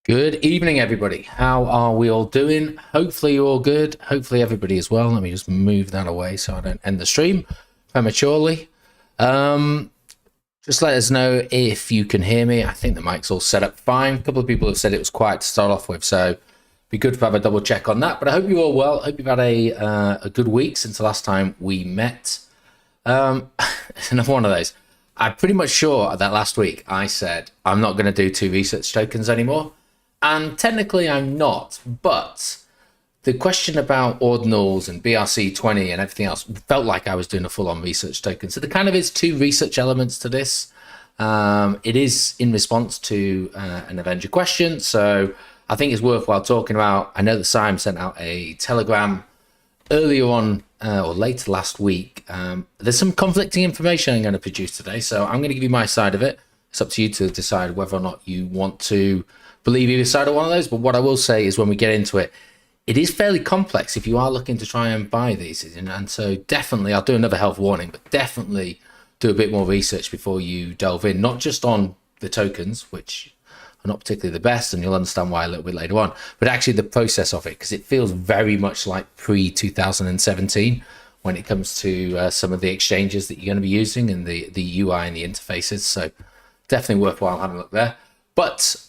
Good evening, everybody. How are we all doing? Hopefully you're all good. Hopefully everybody is well. Let me just move that away so I don't end the stream prematurely. Just let us know if you can hear me. I think the mic's all set up fine. A couple of people have said it was quiet to start off with, so be good to have a double check on that. But I hope you're all well. I hope you've had a good week since the last time we met. It's another one of those. I'm pretty much sure that last week I said I'm not going to do 2 research tokens anymore. And technically I'm not, but the question about ordinals and BRC20 and everything else felt like I was doing a full-on research token. So there kind of is 2 research elements to this. It is in response to an Avenger question, so I think it's worthwhile talking about. I know that Simon sent out a telegram earlier on or later last week. There's some conflicting information I'm going to produce today, so I'm going to give you my side of it. It's up to you to decide whether or not you want to believe either side of one of those. But what I will say is when we get into it, it is fairly complex if you are looking to try and buy these. And so definitely, I'll do another health warning, but definitely do a bit more research before you delve in, not just on the tokens, which are not particularly the best, and you'll understand why a little bit later on, but actually the process of it, because it feels very much like pre-2017 when it comes to some of the exchanges that you're going to be using and the UI and the interfaces. So definitely worthwhile having a look there. But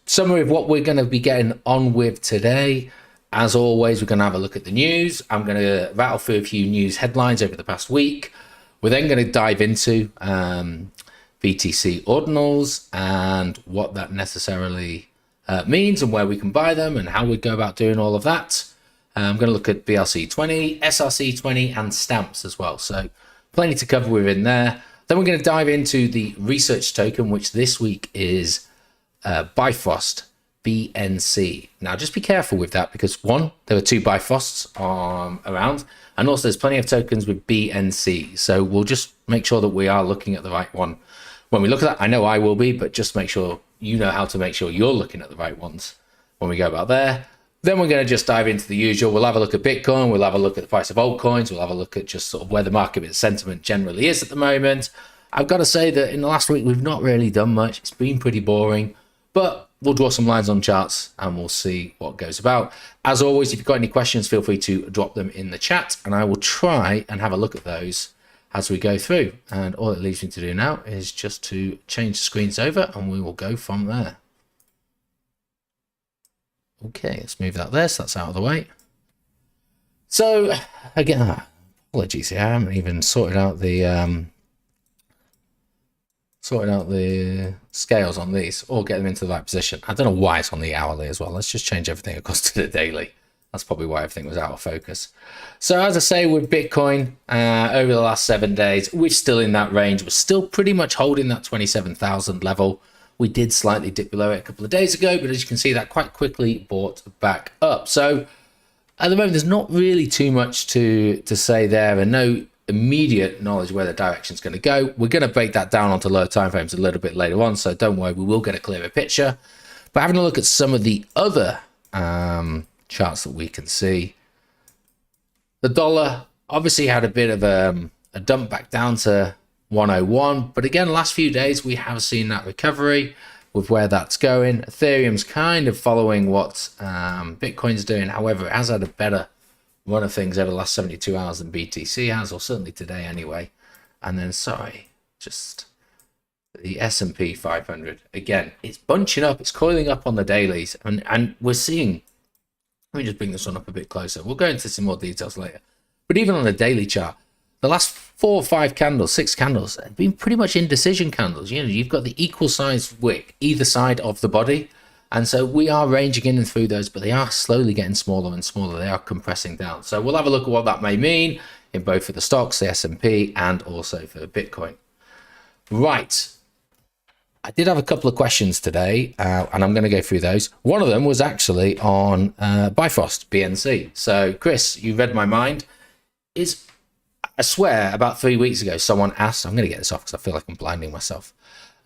summary of what we're going to be getting on with today. As always, we're going to have a look at the news. I'm going to rattle through a few news headlines over the past week. We're then going to dive into BTC Ordinals and what that necessarily means and where we can buy them and how we go about doing all of that. I'm going to look at BRC20, SRC20 and stamps as well. So plenty to cover within there. Then we're going to dive into the research token, which this week is Bifost, BNC. Now, just be careful with that because, one, there are 2 Bifosts around, and also there's plenty of tokens with BNC. So we'll just make sure that we are looking at the right one. When we look at that, I know I will be, but just make sure you know how to make sure you're looking at the right ones when we go about there. Then we're going to just dive into the usual. We'll have a look at Bitcoin. We'll have a look at the price of altcoins. We'll have a look at just sort of where the market sentiment generally is at the moment. I've got to say that in the last week, we've not really done much. It's been pretty boring, but we'll draw some lines on charts and we'll see what goes about. As always, if you've got any questions, feel free to drop them in the chat and I will try and have a look at those as we go through. And all it leaves me to do now is just to change the screens over and we will go from there. Okay, let's move that there, so that's out of the way. So, again, apologies here, I haven't even sorted out the scales on these or get them into the right position. I don't know why it's on the hourly as well. Let's just change everything across to the daily. That's probably why everything was out of focus. So as I say, with Bitcoin, over the last 7 days, we're still in that range. We're still pretty much holding that 27,000 level. We did slightly dip below it a couple of days ago, but as you can see, that quite quickly bought back up. So at the moment, there's not really too much to say there and no immediate knowledge where the direction is going to go. We're going to break that down onto lower time frames a little bit later on, so don't worry, we will get a clearer picture. But having a look at some of the other charts that we can see, the dollar obviously had a bit of a dump back down to 101, but again, last few days we have seen that recovery with where that's going. Ethereum's kind of following what Bitcoin's doing. However, it has had a better run of things over the last 72 hours than BTC has, or certainly today anyway. And then, sorry, just the S&P 500. Again, it's bunching up, it's coiling up on the dailies, and we're seeing, let me just bring this one up a bit closer. We'll go into some more details later. But even on the daily chart, the last 4 or 5 candles, 6 candles, have been pretty much indecision candles. You know, you've got the equal sized wick either side of the body. And so we are ranging in and through those, but they are slowly getting smaller and smaller. They are compressing down. So we'll have a look at what that may mean in both for the stocks, the S&P, and also for Bitcoin. Right. I did have a couple of questions today, and I'm going to go through those. One of them was actually on Bifost, BNC. So, Chris, you read my mind. I swear about 3 weeks ago, someone asked, I'm going to get this off because I feel like I'm blinding myself.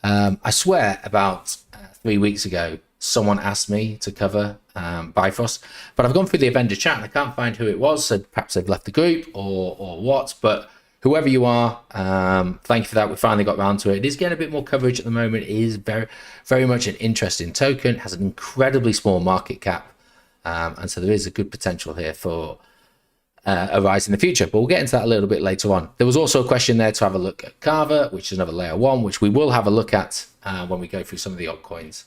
I swear about 3 weeks ago, someone asked me to cover Bifost, but I've gone through the Avengers chat and I can't find who it was. So perhaps they've left the group or what, but whoever you are, thank you for that. We finally got around to it. It is getting a bit more coverage at the moment. It is very, very much an interesting token. It has an incredibly small market cap. And so there is a good potential here for a rise in the future, but we'll get into that a little bit later on. There was also a question there to have a look at Carver, which is another layer one, which we will have a look at when we go through some of the altcoins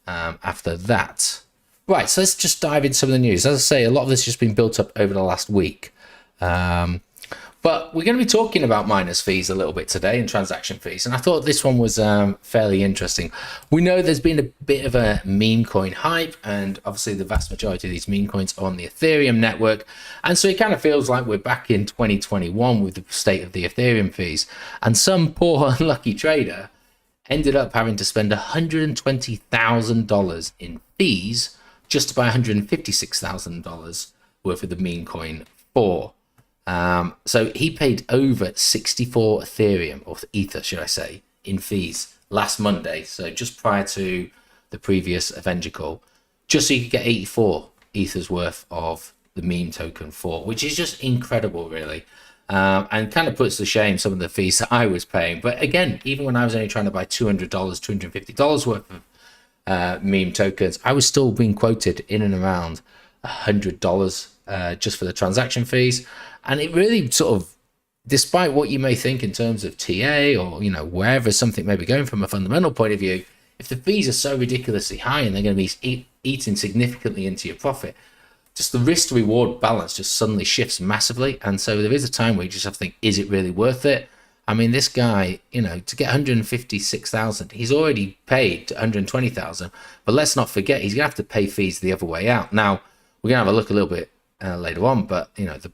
after that. Right, so let's just dive into some of the news. As I say, a lot of this has just been built up over the last week. But we're going to be talking about miners fees a little bit today and transaction fees. And I thought this one was fairly interesting. We know there's been a bit of a meme coin hype, and obviously the vast majority of these meme coins are on the Ethereum network. And so it kind of feels like we're back in 2021 with the state of the Ethereum fees. And some poor unlucky trader ended up having to spend $120,000 in fees just to buy $156,000 worth of the meme coin 4. So he paid over 64 Ethereum, or Ether, should I say, in fees last Monday. So just prior to the previous Avenger call, just so you could get 84 Ethers worth of the meme token 4, which is just incredible, really. And kind of puts to shame some of the fees that I was paying. But again, even when I was only trying to buy $200, $250 worth of meme tokens, I was still being quoted in and around $100 just for the transaction fees. And it really sort of, despite what you may think in terms of TA or, you know, wherever something may be going from a fundamental point of view, if the fees are so ridiculously high and they're going to be eating significantly into your profit, just the risk to reward balance just suddenly shifts massively. And so there is a time where you just have to think, is it really worth it? I mean, this guy, you know, to get 156,000, he's already paid 120,000, but let's not forget, he's gonna have to pay fees the other way out. Now, we're gonna have a look a little bit later on, but you know, the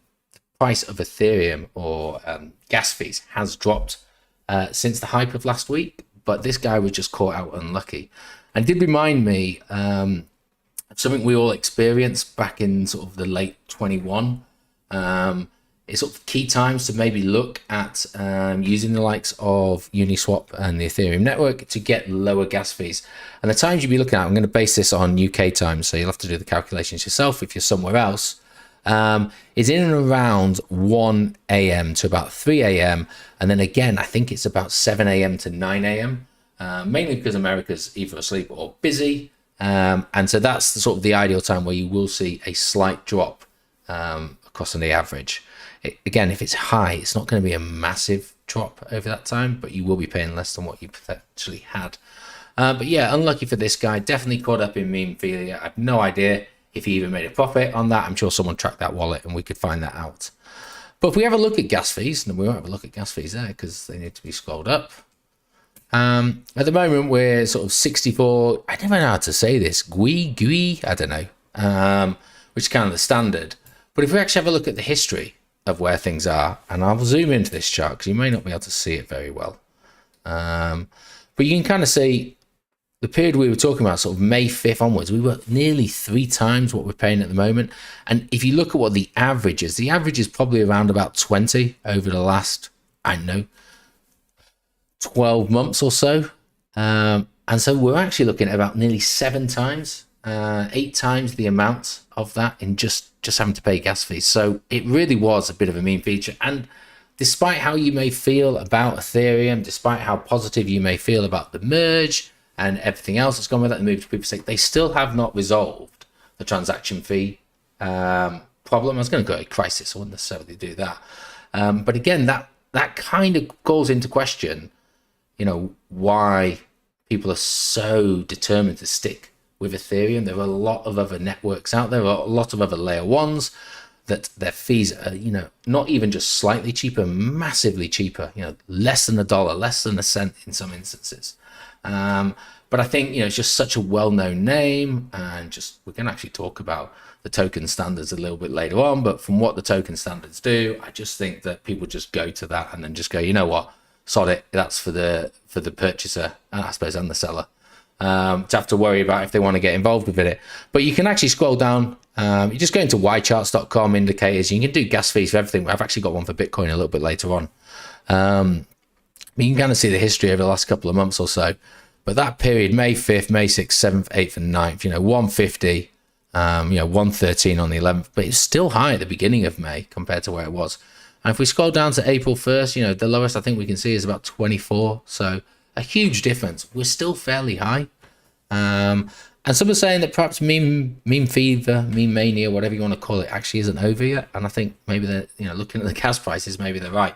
price of Ethereum or gas fees has dropped since the hype of last week, but this guy was just caught out unlucky. And it did remind me of something we all experienced back in sort of the late 21. It's sort of key times to maybe look at using the likes of Uniswap and the Ethereum network to get lower gas fees. And the times you'll be looking at, I'm going to base this on UK time, so you'll have to do the calculations yourself if you're somewhere else, is in and around 1 a.m. to about 3 a.m. And then again, I think it's about 7 a.m. to 9 a.m., mainly because America's either asleep or busy. And so that's the sort of the ideal time where you will see a slight drop across on the average. Again, if it's high, it's not going to be a massive drop over that time, but you will be paying less than what you potentially had. But yeah, unlucky for this guy. Definitely caught up in meme failure. I have no idea if he even made a profit on that. I'm sure someone tracked that wallet and we could find that out. But if we have a look at gas fees, and we won't have a look at gas fees there because they need to be scrolled up. At the moment, we're sort of 64. I don't know how to say this. Gui, I don't know. Which is kind of the standard. But if we actually have a look at the history of where things are, and I'll zoom into this chart because you may not be able to see it very well. But you can kind of see the period we were talking about, sort of May 5th onwards, we were nearly 3 times what we're paying at the moment. And if you look at what the average is probably around about 20 over the last, I don't know, 12 months or so. And so we're actually looking at about nearly 7 times, 8 times the amount of that in just having to pay gas fees. So it really was a bit of a meme feature. And despite how you may feel about Ethereum, despite how positive you may feel about the merge and everything else that's gone with that, the move to proof of stake, they still have not resolved the transaction fee problem. I was going to go to crisis, I wouldn't necessarily do that. But again, that kind of calls into question, you know, why people are so determined to stick with Ethereum. There are a lot of other networks out there, a lot of other layer ones that their fees are, you know, not even just slightly cheaper, massively cheaper, you know, less than $1, less than a cent in some instances. But I think, you know, it's just such a well-known name, and just, we're going to actually talk about the token standards a little bit later on, but from what the token standards do, I just think that people just go to that and then just go, you know what, sod it, that's for the purchaser, and I suppose, and the seller, to have to worry about if they want to get involved with it. But you can actually scroll down, you just go into ycharts.com indicators, you can do gas fees for everything. I've actually got one for Bitcoin a little bit later on. You can kind of see the history over the last couple of months or so. But that period, May 5th, May 6th, 7th, 8th, and 9th, you know, 150, you know, 113 on the 11th, but it's still high at the beginning of May compared to where it was. And if we scroll down to April 1st, you know, the lowest I think we can see is about 24. So a huge difference. We're still fairly high. And some are saying that perhaps meme fever, meme mania, whatever you want to call it, actually isn't over yet. And I think maybe they're, you know, looking at the gas prices, maybe they're right.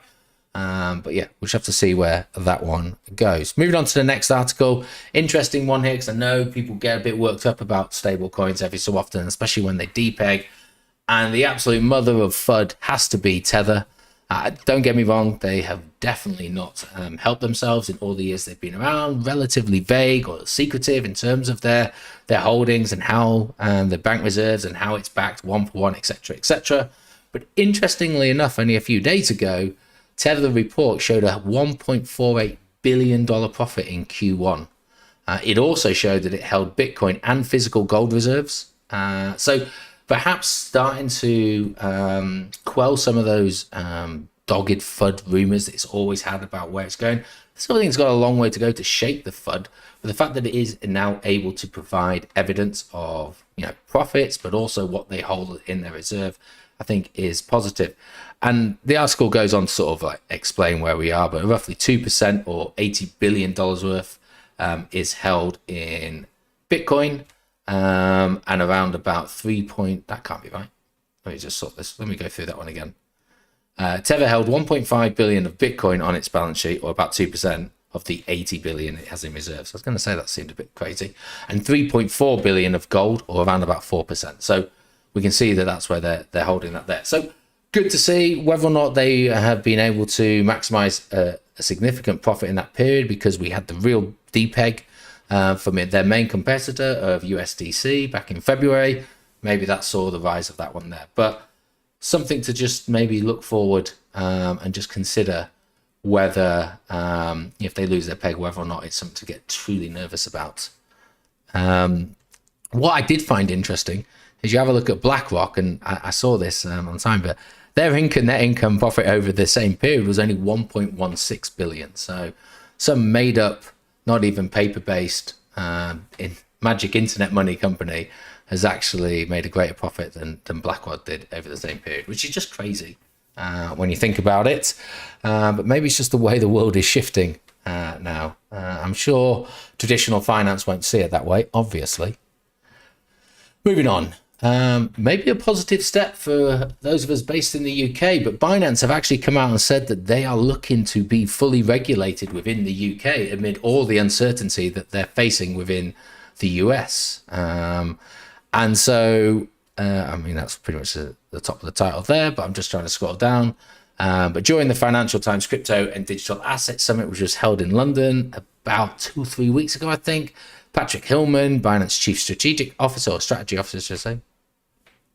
But yeah, we'll just have to see where that one goes. Moving on to the next article. Interesting one here, because I know people get a bit worked up about stable coins every so often, especially when they depeg. And the absolute mother of FUD has to be Tether. Don't get me wrong, they have definitely not helped themselves in all the years they've been around. Relatively vague or secretive in terms of their holdings and how the bank reserves and how it's backed one for one, etc., etc. But interestingly enough, only a few days ago, Tether report showed a $1.48 billion profit in Q1. It also showed that it held Bitcoin and physical gold reserves. So perhaps starting to quell some of those dogged FUD rumors that it's always had about where it's going. Still think it's got a long way to go to shake the FUD, but the fact that it is now able to provide evidence of, you know, profits, but also what they hold in their reserve, I think is positive. And the article goes on to sort of like explain where we are, but roughly 2% or $80 billion worth is held in Bitcoin. And around about that can't be right. Let me just sort this. Let me go through that one again. Tether held 1.5 billion of Bitcoin on its balance sheet, or about 2% of the 80 billion it has in reserves. I was going to say that seemed a bit crazy. And 3.4 billion of gold, or around about 4%. So we can see that that's where they're holding that there. So good to see. Whether or not they have been able to maximize a significant profit in that period, because we had the real depeg from their main competitor of USDC back in February. Maybe that saw the rise of that one there. But something to just maybe look forward and just consider whether, if they lose their peg, whether or not it's something to get truly nervous about. What I did find interesting is you have a look at BlackRock, and I saw this on time, but their net income profit over the same period was only 1.16 billion. So some made up, not even paper-based in magic internet money company has actually made a greater profit than BlackRock did over the same period, which is just crazy when you think about it. But maybe it's just the way the world is shifting now. I'm sure traditional finance won't see it that way, obviously. Moving on. Maybe a positive step for those of us based in the UK, but Binance have actually come out and said that they are looking to be fully regulated within the UK amid all the uncertainty that they're facing within the US. And so, I mean, that's pretty much the top of the title there, but I'm just trying to scroll down. But during the Financial Times Crypto and Digital Assets Summit, which was held in London about 2 or 3 weeks ago, I think, Patrick Hillman, Binance Chief Strategic Officer, or Strategy Officer, should I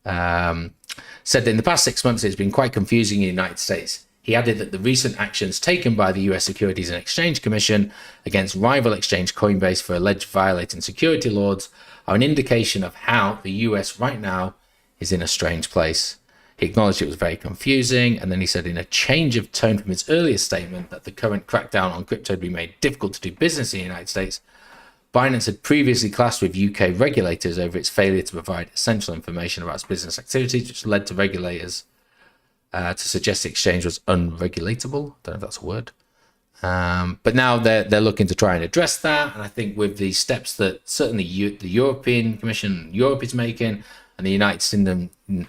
say, said that in the past 6 months, it's been quite confusing in the United States. He added that the recent actions taken by the US Securities and Exchange Commission against rival exchange Coinbase for alleged violating security laws are an indication of how the US right now is in a strange place. He acknowledged it was very confusing, and then he said in a change of tone from his earlier statement that the current crackdown on crypto had been made difficult to do business in the United States. Binance had previously clashed with UK regulators over its failure to provide essential information about its business activities, which led to regulators to suggest the exchange was unregulatable. I don't know if that's a word. But now they're looking to try and address that. And I think with the steps that certainly the European Commission, Europe is making, and the United Kingdom, the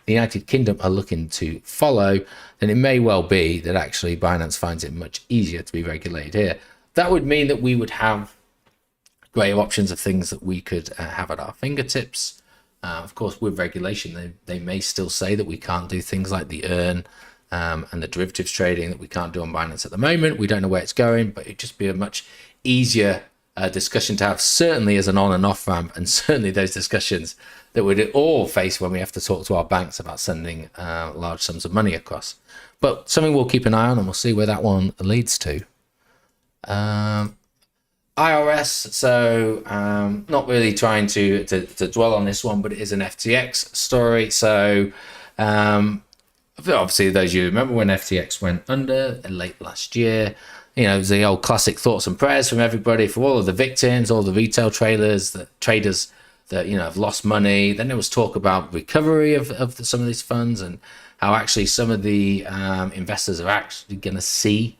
United Kingdom are looking to follow, then it may well be that actually Binance finds it much easier to be regulated here. That would mean that we would have greater options of things that we could have at our fingertips. Of course, with regulation, they may still say that we can't do things like the earn and the derivatives trading that we can't do on Binance at the moment. We don't know where it's going, but it'd just be a much easier discussion to have, certainly as an on and off ramp, and certainly those discussions that we'd all face when we have to talk to our banks about sending large sums of money across. But something we'll keep an eye on, and we'll see where that one leads to. IRS, so not really trying to dwell on this one, but it is an FTX story. So obviously, those of you remember when FTX went under late last year, you know, it was the old classic thoughts and prayers from everybody, for all of the victims, all the retail traders that, have lost money. Then there was talk about recovery of some of these funds, and how actually some of the investors are actually going to see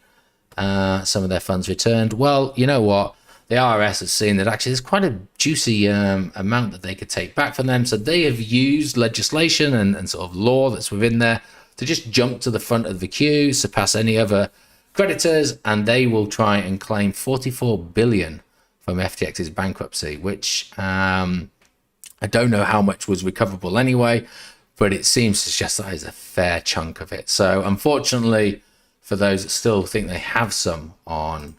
some of their funds returned. Well, you know what? The IRS has seen that actually there's quite a juicy amount that they could take back from them. So they have used legislation and sort of law that's within there to just jump to the front of the queue, surpass any other creditors, and they will try and claim 44 billion from FTX's bankruptcy, which I don't know how much was recoverable anyway, but it seems to suggest that is a fair chunk of it. So unfortunately, for those that still think they have some on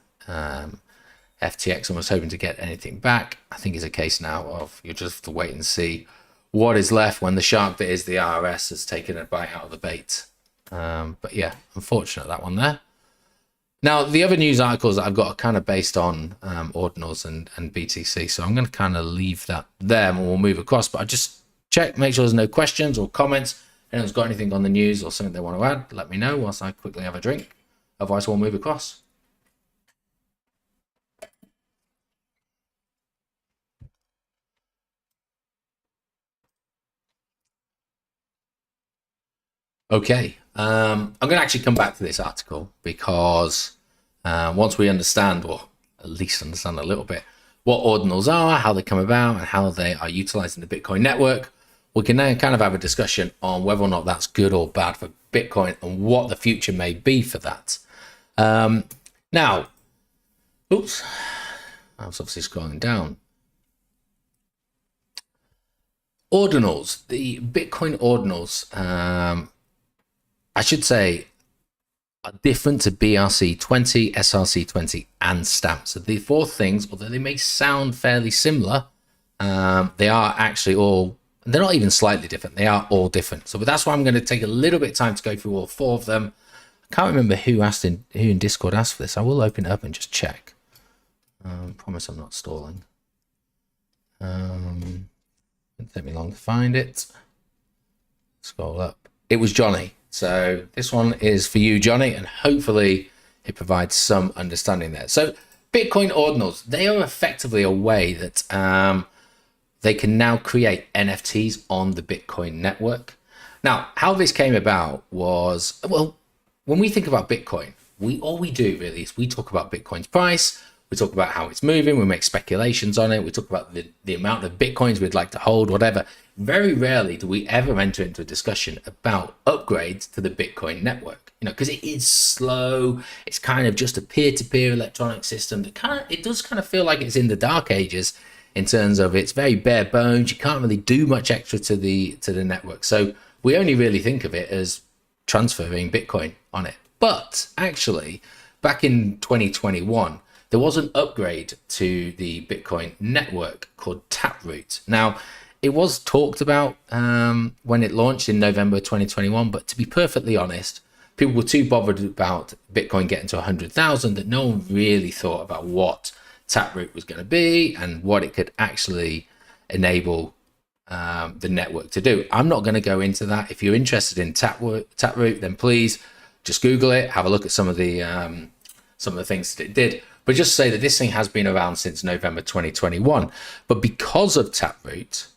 FTX and was hoping to get anything back, I think it's a case now of you just have to wait and see what is left when the shark that is the IRS has taken a bite out of the bait. But yeah, unfortunate that one there. Now, the other news articles that I've got are kind of based on Ordinals and BTC, so I'm going to kind of leave that there and we'll move across. But I just check, make sure there's no questions or comments. Anyone's got anything on the news or something they want to add, let me know whilst I quickly have a drink. Otherwise, we'll move across. Okay, I'm going to actually come back to this article because once we understand, or at least understand a little bit, what ordinals are, how they come about, and how they are utilizing the Bitcoin network, we can now kind of have a discussion on whether or not that's good or bad for Bitcoin and what the future may be for that. Now, oops, I was obviously scrolling down. Ordinals, the Bitcoin ordinals, I should say, are different to BRC20, SRC20, and stamp. So the four things, although they may sound fairly similar, they are actually all, they're not even slightly different, they are all different. So that's why I'm going to take a little bit of time to go through all four of them. I can't remember who in Discord asked for this. I will open it up and just check. Promise I'm not stalling. It'll take me long to find it. Scroll up. It was Johnny. So this one is for you, Johnny, and hopefully it provides some understanding there. So Bitcoin ordinals, they are effectively a way that they can now create NFTs on the Bitcoin network. Now, how this came about was, well, when we think about Bitcoin, all we do really is we talk about Bitcoin's price, we talk about how it's moving, we make speculations on it, we talk about the amount of Bitcoins we'd like to hold, whatever. Very rarely do we ever enter into a discussion about upgrades to the Bitcoin network, because it is slow. It's kind of just a peer-to-peer electronic system that it does kind of feel like it's in the dark ages in terms of it's very bare bones. You can't really do much extra to the network. So we only really think of it as transferring Bitcoin on it. But actually, back in 2021, there was an upgrade to the Bitcoin network called Taproot. Now, it was talked about when it launched in November 2021, but to be perfectly honest, people were too bothered about Bitcoin getting to 100,000 that no one really thought about what Taproot was going to be and what it could actually enable the network to do. I'm not going to go into that. If you're interested in Taproot, then please just Google it, have a look at some of the things that it did. But just say that this thing has been around since November 2021. But because of Taproot,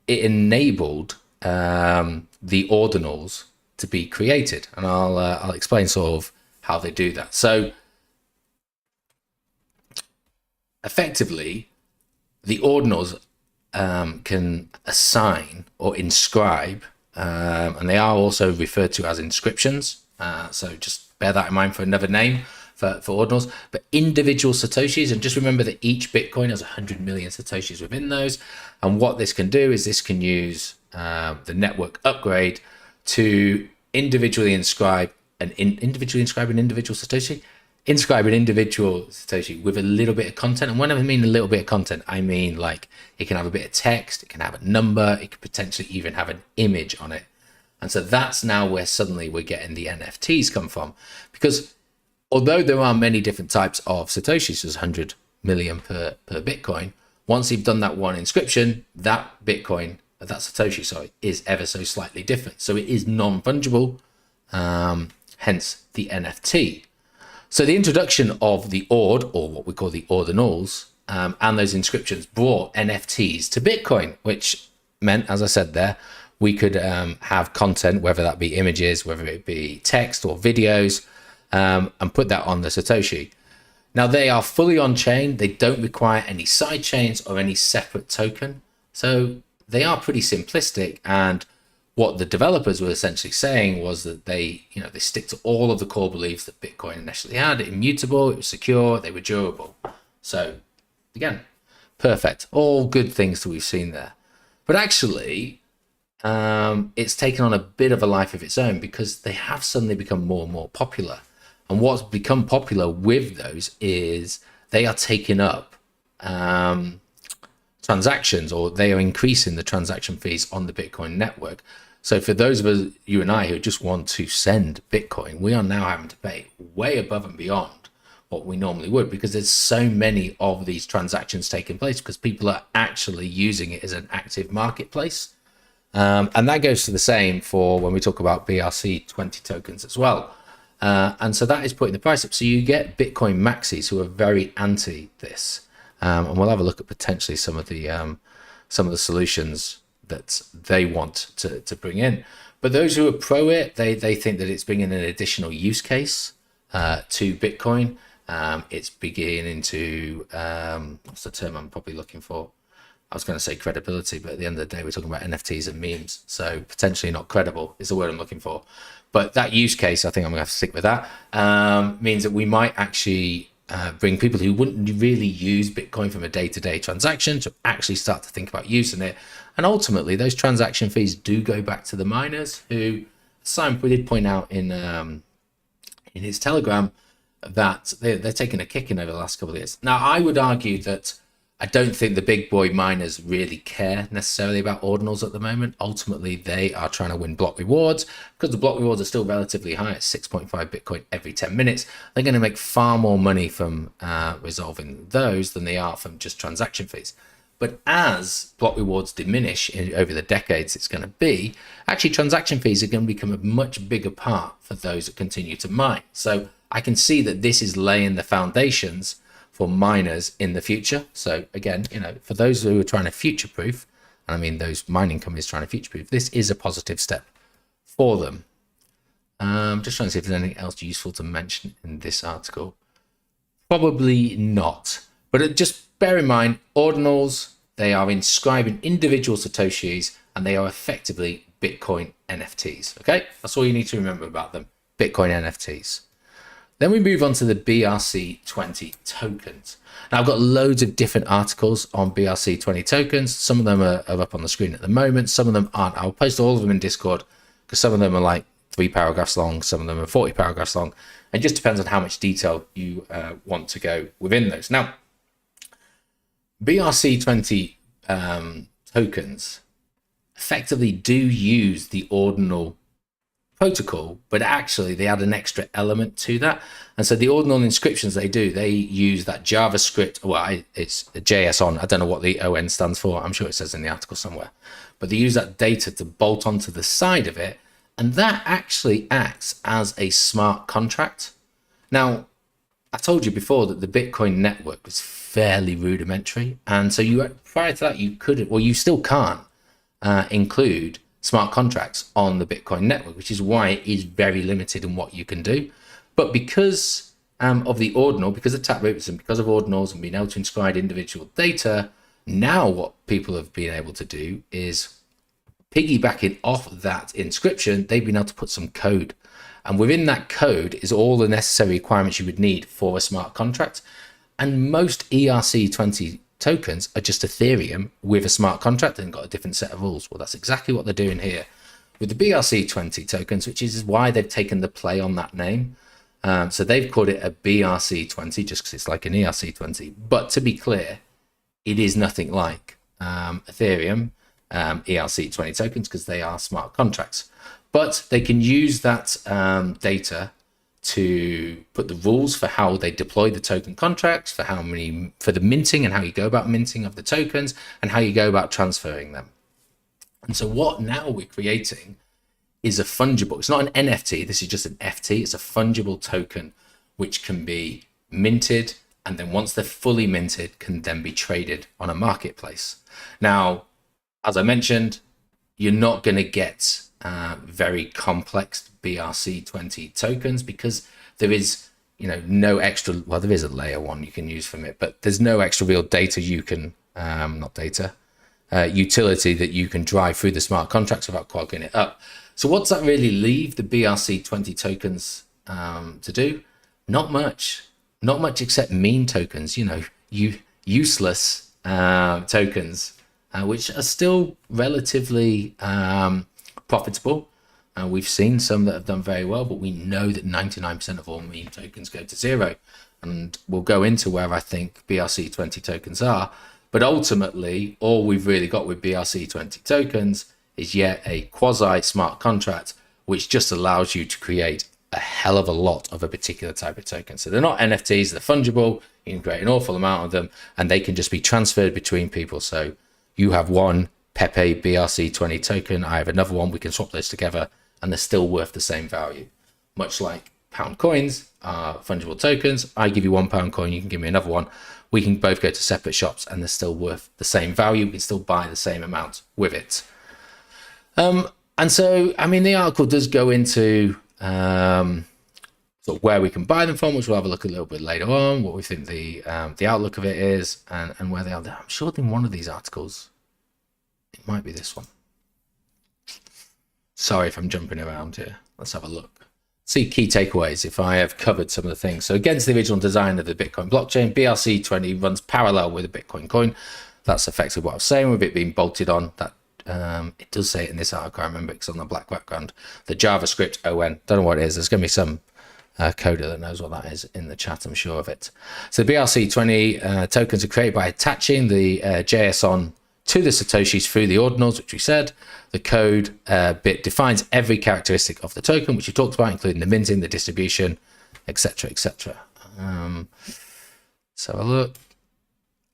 it enabled the ordinals to be created, and I'll explain sort of how they do that. So effectively, the ordinals can assign or inscribe, and they are also referred to as inscriptions. So just bear that in mind for another name for ordinals, but individual satoshis. And just remember that each Bitcoin has 100 million satoshis within those. And what this can do is this can use the network upgrade to individually inscribe an individual satoshi, inscribe an individual satoshi with a little bit of content. And when I mean a little bit of content, I mean like it can have a bit of text, it can have a number, it could potentially even have an image on it. And so that's now where suddenly we're getting the NFTs come from, because although there are many different types of satoshis, there's 100 million per Bitcoin. Once you've done that one inscription, that Bitcoin, that satoshi, sorry, is ever so slightly different. So it is non-fungible, hence the NFT. So the introduction of the ord, or what we call the ordinals, and those inscriptions brought NFTs to Bitcoin, which meant, as I said there, we could have content, whether that be images, whether it be text or videos, and put that on the Satoshi. Now, they are fully on chain. They don't require any side chains or any separate token. So they are pretty simplistic. And what the developers were essentially saying was that they stick to all of the core beliefs that Bitcoin initially had: immutable, it was secure, they were durable. So again, perfect. All good things that we've seen there. But actually, it's taken on a bit of a life of its own because they have suddenly become more and more popular. And what's become popular with those is they are taking up transactions, or they are increasing the transaction fees on the Bitcoin network. So for those of us, you and I, who just want to send Bitcoin, we are now having to pay way above and beyond what we normally would, because there's so many of these transactions taking place because people are actually using it as an active marketplace. And that goes to the same for when we talk about BRC20 tokens as well. And so that is putting the price up. So you get Bitcoin Maxis who are very anti this. And we'll have a look at potentially some of the solutions that they want to bring in. But those who are pro it, they think that it's bringing an additional use case to Bitcoin. It's beginning to, what's the term I'm probably looking for? I was going to say credibility, but at the end of the day, we're talking about NFTs and memes. So potentially not credible is the word I'm looking for. But that use case, I think I'm going to have to stick with that, means that we might actually bring people who wouldn't really use Bitcoin from a day-to-day transaction to actually start to think about using it. And ultimately, those transaction fees do go back to the miners, who Simon did point out in his Telegram that they're taking a kicking over the last couple of years. Now, I would argue that I don't think the big boy miners really care necessarily about ordinals at the moment. Ultimately, they are trying to win block rewards because the block rewards are still relatively high at 6.5 Bitcoin every 10 minutes. They're going to make far more money from resolving those than they are from just transaction fees. But as block rewards diminish over the decades it's going to be, actually transaction fees are going to become a much bigger part for those that continue to mine. So I can see that this is laying the foundations for miners in the future. So again, for those who are trying to future-proof, and I mean those mining companies trying to future-proof, this is a positive step for them. Just trying to see if there's anything else useful to mention in this article. Probably not. But just bear in mind, ordinals, they are inscribing individual Satoshis, and they are effectively Bitcoin NFTs. Okay, that's all you need to remember about them. Bitcoin NFTs. Then we move on to the BRC20 tokens. Now, I've got loads of different articles on BRC20 tokens. Some of them are up on the screen at the moment. Some of them aren't. I'll post all of them in Discord because some of them are like 3 paragraphs long. Some of them are 40 paragraphs long. It just depends on how much detail you want to go within those. Now, BRC20 tokens effectively do use the ordinal protocol, but actually they add an extra element to that. And so the ordinal inscriptions they use that JavaScript, well, it's a JS on, I don't know what the ON stands for, I'm sure it says in the article somewhere, but they use that data to bolt onto the side of it, and that actually acts as a smart contract. Now, I told you before that the Bitcoin network was fairly rudimentary, and so prior to that you couldn't, well, you still can't include smart contracts on the Bitcoin network, which is why it is very limited in what you can do. But because of the ordinal, because of taproots and because of ordinals and being able to inscribe individual data, now what people have been able to do is piggybacking off that inscription, they've been able to put some code. And within that code is all the necessary requirements you would need for a smart contract. And most ERC20 tokens are just Ethereum with a smart contract and got a different set of rules. Well, that's exactly what they're doing here with the BRC20 tokens, which is why they've taken the play on that name. So they've called it a BRC20 just because it's like an ERC20. But to be clear, it is nothing like Ethereum ERC20 tokens because they are smart contracts. But they can use that data to put the rules for how they deploy the token contracts, for the minting and how you go about minting of the tokens and how you go about transferring them. And so what now we're creating is a fungible, it's not an NFT, this is just an FT, it's a fungible token which can be minted and then once they're fully minted, can then be traded on a marketplace. Now, as I mentioned, you're not going to get very complex BRC20 tokens because there is, no extra. Well, there is a layer one you can use from it, but there's no extra real data you can, utility that you can drive through the smart contracts without clogging it up. So what's that really leave the BRC20 tokens to do? Not much except meme tokens, useless tokens, which are still relatively profitable. We've seen some that have done very well, but we know that 99% of all meme tokens go to zero. And we'll go into where I think BRC20 tokens are. But ultimately, all we've really got with BRC20 tokens is yet a quasi smart contract, which just allows you to create a hell of a lot of a particular type of token. So they're not NFTs, they're fungible. You can create an awful amount of them, and they can just be transferred between people. So you have one Pepe BRC20 token, I have another one, we can swap those together, and they're still worth the same value. Much like pound coins are fungible tokens. I give you £1 coin, you can give me another one. We can both go to separate shops and they're still worth the same value. We can still buy the same amount with it. And so, the article does go into sort of where we can buy them from, which we'll have a look a little bit later on, what we think the outlook of it is, and where they are. I'm sure in one of these articles, it might be this one. Sorry if I'm jumping around here. Let's have a look. See key takeaways if I have covered some of the things. So against the original design of the Bitcoin blockchain, BRC20 runs parallel with a Bitcoin coin. That's effectively what I was saying with it being bolted on. That it does say it in this article, I remember, it's on the black background. The JavaScript ON, don't know what it is. There's going to be some coder that knows what that is in the chat, I'm sure of it. So the BRC20 tokens are created by attaching the JSON to the Satoshis through the ordinals, which we said. The code bit defines every characteristic of the token, which we talked about, including the minting, the distribution, etc., etc. So a look.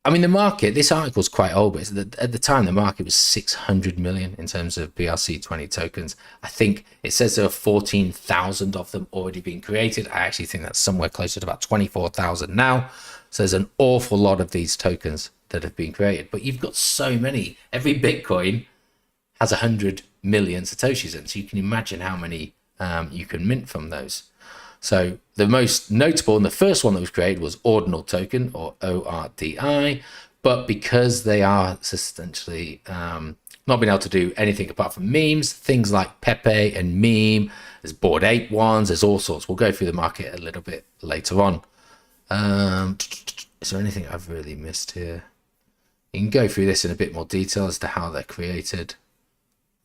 The market, this article is quite old, but at the time, the market was 600 million in terms of BRC20 tokens. I think it says there are 14,000 of them already being created. I actually think that's somewhere closer to about 24,000 now. So there's an awful lot of these tokens that have been created, but you've got so many. Every Bitcoin has 100 million Satoshis in, so you can imagine how many you can mint from those. So the most notable and the first one that was created was Ordinal token, or ORDI, but because they are essentially not being able to do anything apart from memes, things like Pepe and Meme, there's Bored Ape ones, there's all sorts. We'll go through the market a little bit later on. Is there anything I've really missed here? You can go through this in a bit more detail as to how they're created,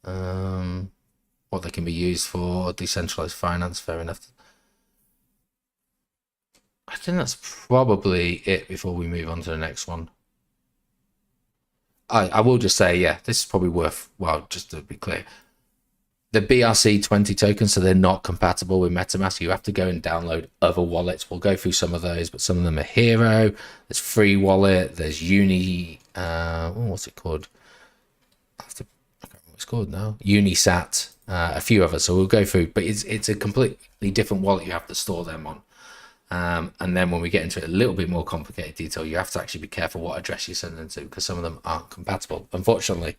what they can be used for, decentralized finance, fair enough. I think that's probably it before we move on to the next one. I will just say, yeah, this is probably worthwhile, just to be clear. The BRC20 tokens, so they're not compatible with MetaMask. You have to go and download other wallets. We'll go through some of those, but some of them are Hero. There's Free Wallet. There's what's it called? I can't remember what it's called now. Unisat. A few others. So we'll go through, but it's a completely different wallet you have to store them on. And then when we get into it a little bit more complicated detail, you have to actually be careful what address you send them to, because some of them aren't compatible, unfortunately.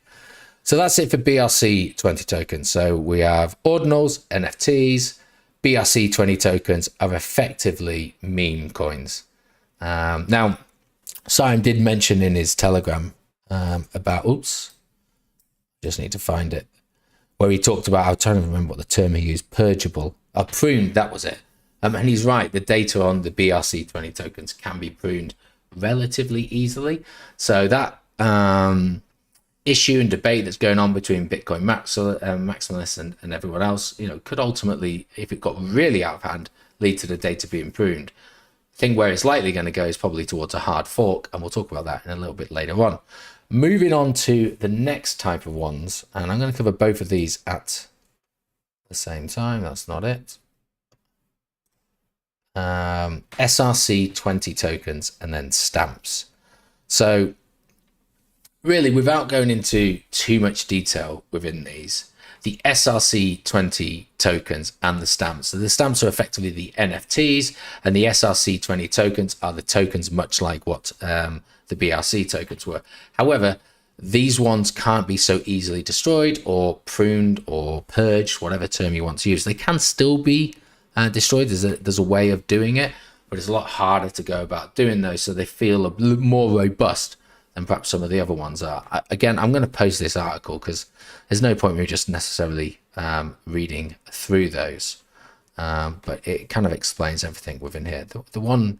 So that's it for BRC20 tokens. So we have ordinals, NFTs. BRC20 tokens are effectively meme coins. Now, Simon did mention in his Telegram about, just need to find it, where he talked about, I'm trying to remember what the term he used, purgeable, pruned, that was it. And he's right, the data on the BRC20 tokens can be pruned relatively easily. So that issue and debate that's going on between Bitcoin maximalists and everyone else, could ultimately, if it got really out of hand, lead to the data being pruned. I think where it's likely going to go is probably towards a hard fork, and we'll talk about that in a little bit later on. Moving on to the next type of ones, and I'm going to cover both of these at the same time. That's not it. SRC20 tokens and then stamps. So really, without going into too much detail within these, the SRC20 tokens and the stamps. So the stamps are effectively the NFTs, and the SRC20 tokens are the tokens, much like what the BRC tokens were. However, these ones can't be so easily destroyed or pruned or purged, whatever term you want to use. They can still be destroyed. There's a way of doing it, but it's a lot harder to go about doing those, so they feel a little more robust than perhaps some of the other ones are. Again, I'm going to post this article because there's no point in me just necessarily reading through those, but it kind of explains everything within here. The one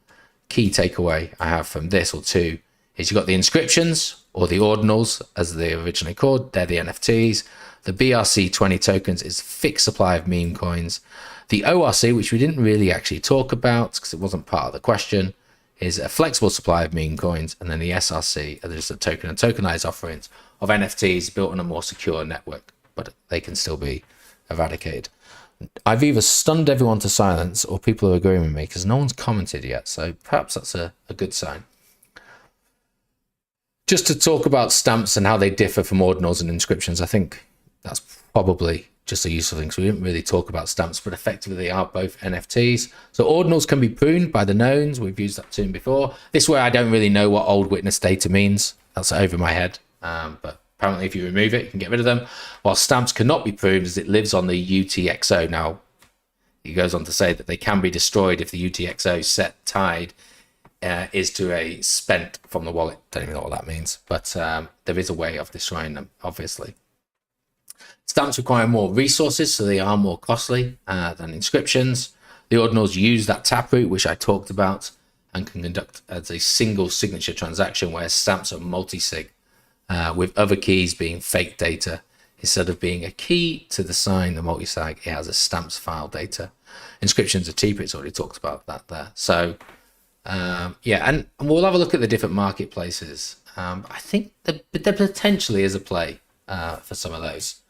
key takeaway I have from this, or two, is you've got the inscriptions, or the ordinals as they originally called. They're the NFTs. The BRC20 tokens is fixed supply of meme coins. The ORC, which we didn't really actually talk about because it wasn't part of the question, is a flexible supply of meme coins. And then the SRC are just a token and tokenized offerings of NFTs built on a more secure network, but they can still be eradicated. I've either stunned everyone to silence or people are agreeing with me because no one's commented yet. So perhaps that's a good sign. Just to talk about stamps and how they differ from ordinals and inscriptions, I think that's probably just a useful thing. So we didn't really talk about stamps, but effectively they are both NFTs. So ordinals can be pruned by the knowns. We've used that term before. This is where I don't really know what old witness data means. That's over my head. But apparently if you remove it, you can get rid of them. While stamps cannot be pruned as it lives on the UTXO. Now, he goes on to say that they can be destroyed if the UTXO set tied is to a spent from the wallet. Don't even know what that means, but there is a way of destroying them, obviously. Stamps require more resources, so they are more costly than inscriptions. The ordinals use that taproot, which I talked about, and can conduct as a single signature transaction, whereas stamps are multi-sig, with other keys being fake data. Instead of being a key to the sign, the multi-sig, it has a stamps file data. Inscriptions are cheaper, it's already talked about that there. So yeah, and we'll have a look at the different marketplaces. I think there potentially is a play for some of those.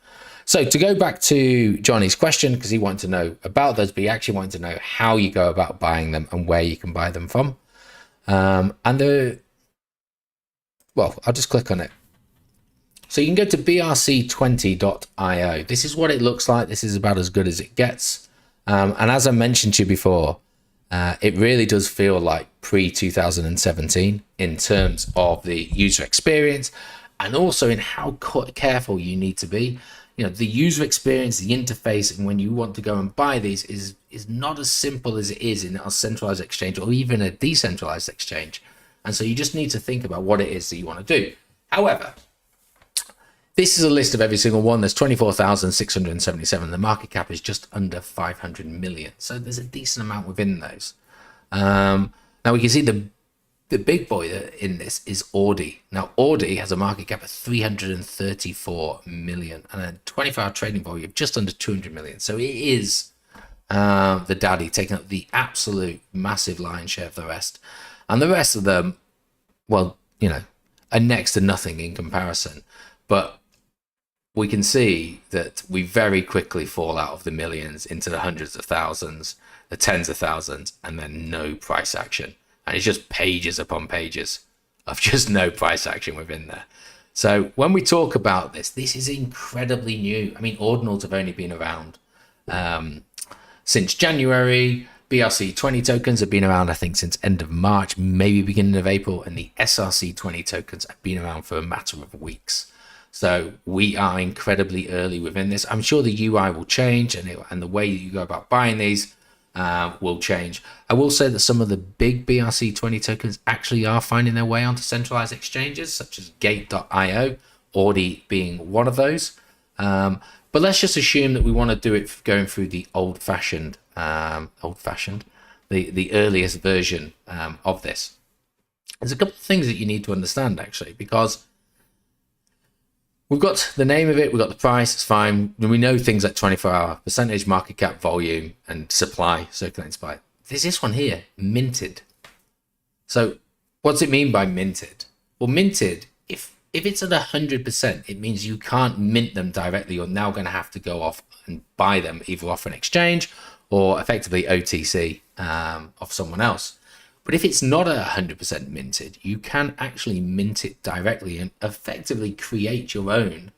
So to go back to Johnny's question, because he wanted to know about those, but he actually wanted to know how you go about buying them and where you can buy them from. Well, I'll just click on it. So you can go to brc20.io. This is what it looks like. This is about as good as it gets. And as I mentioned to you before, it really does feel like pre-2017 in terms of the user experience, and also in how careful you need to be. You know, the user experience, the interface, and when you want to go and buy these is not as simple as it is in a centralized exchange or even a decentralized exchange. And so you just need to think about what it is that you want to do. However, this is a list of every single one. There's 24,677. The market cap is just under 500 million. So there's a decent amount within those. Now we can see the big boy in this is Audi. Now Audi has a market cap of 334 million and a 24-hour trading volume of just under 200 million. So it is the daddy, taking up the absolute massive lion's share of the rest. And the rest of them, well, you know, are next to nothing in comparison. But we can see that we very quickly fall out of the millions into the hundreds of thousands, the tens of thousands, and then no price action. And it's just pages upon pages of just no price action within there. So when we talk about this is incredibly new. I mean, ordinals have only been around since January. BRC20 tokens have been around, I think, since end of March, maybe beginning of April. And the SRC20 tokens have been around for a matter of weeks. So we are incredibly early within this. I'm sure the UI will change and the way you go about buying these will change. I will say that some of the big BRC20 tokens actually are finding their way onto centralized exchanges, such as Gate.io, Audi being one of those. But let's just assume that we want to do it going through the old-fashioned, the earliest version of this. There's a couple of things that you need to understand, actually, because we've got the name of it, we've got the price, it's fine. We know things like 24-hour percentage, market cap, volume, and supply, circulating supply. There's this one here, minted. So what's it mean by minted? Well, minted, if it's at 100%, it means you can't mint them directly. You're now going to have to go off and buy them either off an exchange or effectively OTC of someone else. But if it's not 100% minted, you can actually mint it directly and effectively create your own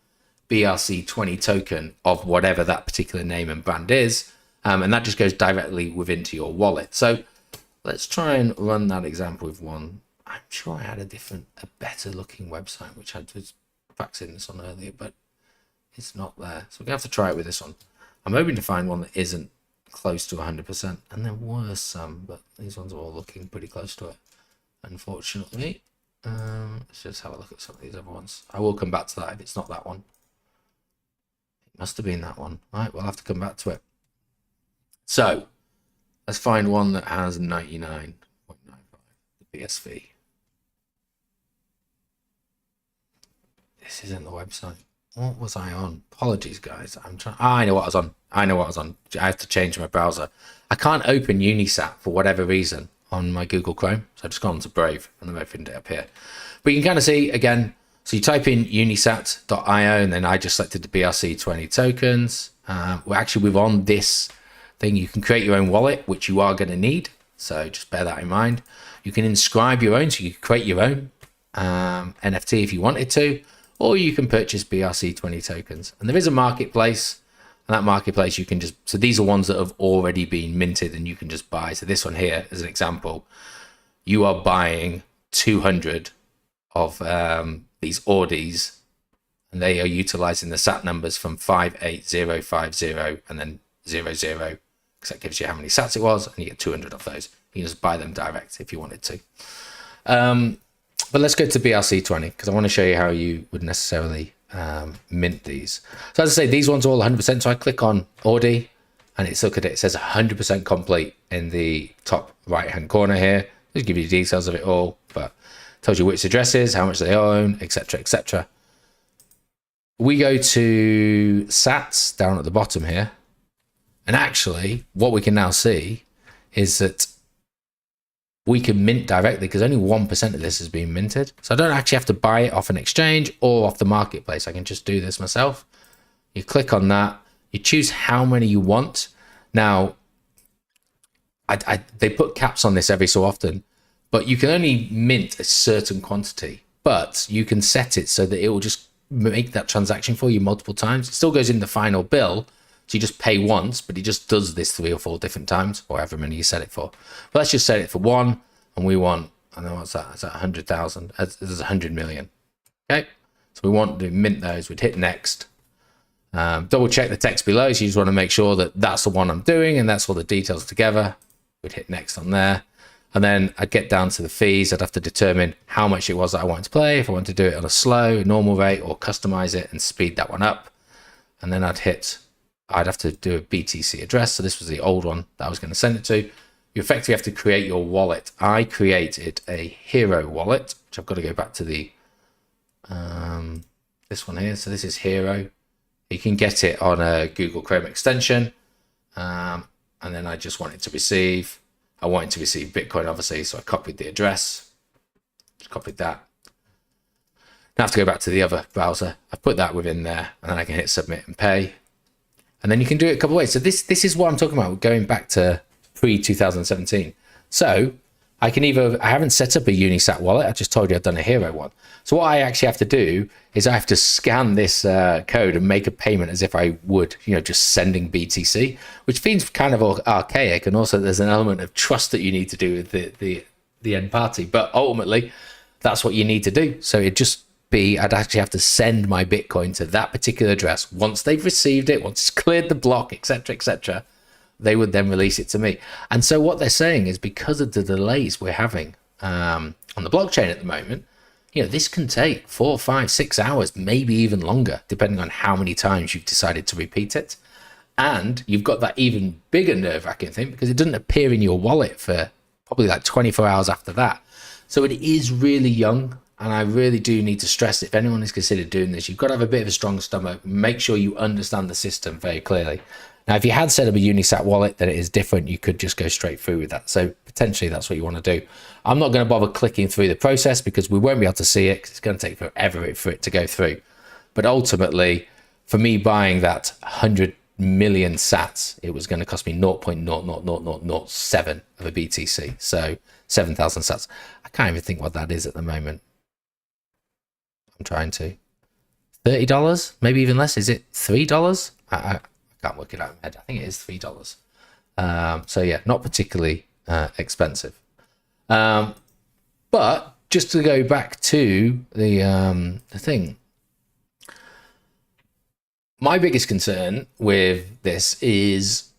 BRC20 token of whatever that particular name and brand is. And that just goes directly within your wallet. So let's try and run that example with one. I'm sure I had a better looking website, which I was faxing this on earlier, but it's not there. So we're gonna have to try it with this one. I'm hoping to find one that isn't close to 100%. And there were some, but these ones are all looking pretty close to it, unfortunately. Let's just have a look at some of these other ones. I will come back to that if it's not that one. It must have been that one. All right, we'll have to come back to it. So let's find one that has 99.95, the BSV. This isn't the website. What was I on? Apologies, guys. I'm trying. I know what I was on. I have to change my browser. I can't open Unisat for whatever reason on my Google Chrome. So I've just gone to Brave and I've opened it up here. But you can kind of see again. So you type in unisat.io and then I just selected the BRC20 tokens. We're on this thing. You can create your own wallet, which you are going to need. So just bear that in mind. You can inscribe your own. So you can create your own NFT if you wanted to, or you can purchase BRC20 tokens. And there is a marketplace. And that marketplace, you can just, so these are ones that have already been minted and you can just buy. So this one here, as an example, you are buying 200 of these Ordis, and they are utilizing the SAT numbers from 58050 and then 00, because that gives you how many SATs it was, and you get 200 of those. You can just buy them direct if you wanted to. But let's go to BRC20 because I want to show you how you would necessarily mint these. So as I say, these ones are all 100%. So I click on Ordi and it's, look at it, it says 100% complete in the top right hand corner here. Just give you details of it all, but tells you which addresses, how much they own, etc, etc. We go to sats down at the bottom here, and actually what we can now see is that we can mint directly because only 1% of this has been minted. So I don't actually have to buy it off an exchange or off the marketplace. I can just do this myself. You click on that, you choose how many you want. Now, they put caps on this every so often, but you can only mint a certain quantity, but you can set it so that it will just make that transaction for you multiple times. It still goes in the final bill, so you just pay once, but it just does this 3 or 4 different times, or however many you set it for. But let's just set it for 1, and we want, I don't know what's that, it's at 100,000, there's 100 million. Okay, so we want to mint those, we'd hit next. Double check the text below, so you just want to make sure that that's the one I'm doing, and that's all the details together. We'd hit next on there. And then I'd get down to the fees. I'd have to determine how much it was that I wanted to play, if I wanted to do it on a slow, normal rate, or customize it and speed that one up. And then I'd have to do a BTC address. So this was the old one that I was going to send it to. You effectively have to create your wallet. I created a Hero wallet, which I've got to go back to the this one here. So this is Hero. You can get it on a Google Chrome extension. And then I just wanted to receive. I wanted to receive Bitcoin, obviously, so I copied the address. Just copied that. Now I have to go back to the other browser. I've put that within there, and then I can hit submit and pay. And then you can do it a couple of ways. So this is what I'm talking about, going back to pre-2017. So I haven't set up a Unisat wallet. I just told you I've done a Hero one. So what I actually have to do is I have to scan this code and make a payment as if I would, just sending BTC, which seems kind of archaic. And also there's an element of trust that you need to do with the end party. But ultimately, that's what you need to do. So it'd just be, I'd actually have to send my Bitcoin to that particular address. Once they've received it, once it's cleared the block, etc., they would then release it to me. And so what they're saying is because of the delays we're having on the blockchain at the moment, this can take 4, 5, 6 hours, maybe even longer, depending on how many times you've decided to repeat it. And you've got that even bigger nerve-wracking thing because it doesn't appear in your wallet for probably like 24 hours after that. So it is really young. And I really do need to stress, if anyone is considered doing this, you've got to have a bit of a strong stomach. Make sure you understand the system very clearly. Now, if you had set up a Unisat wallet, then it is different. You could just go straight through with that. So potentially that's what you want to do. I'm not going to bother clicking through the process because we won't be able to see it because it's going to take forever for it to go through. But ultimately, for me buying that 100 million sats, it was going to cost me 0.00007 of a BTC. So 7,000 sats. I can't even think what that is at the moment. I'm trying to. $30, maybe even less. Is it $3? I can't work it out in my head. I think it is $3. So yeah, not particularly expensive. But just to go back to the thing, my biggest concern with this is,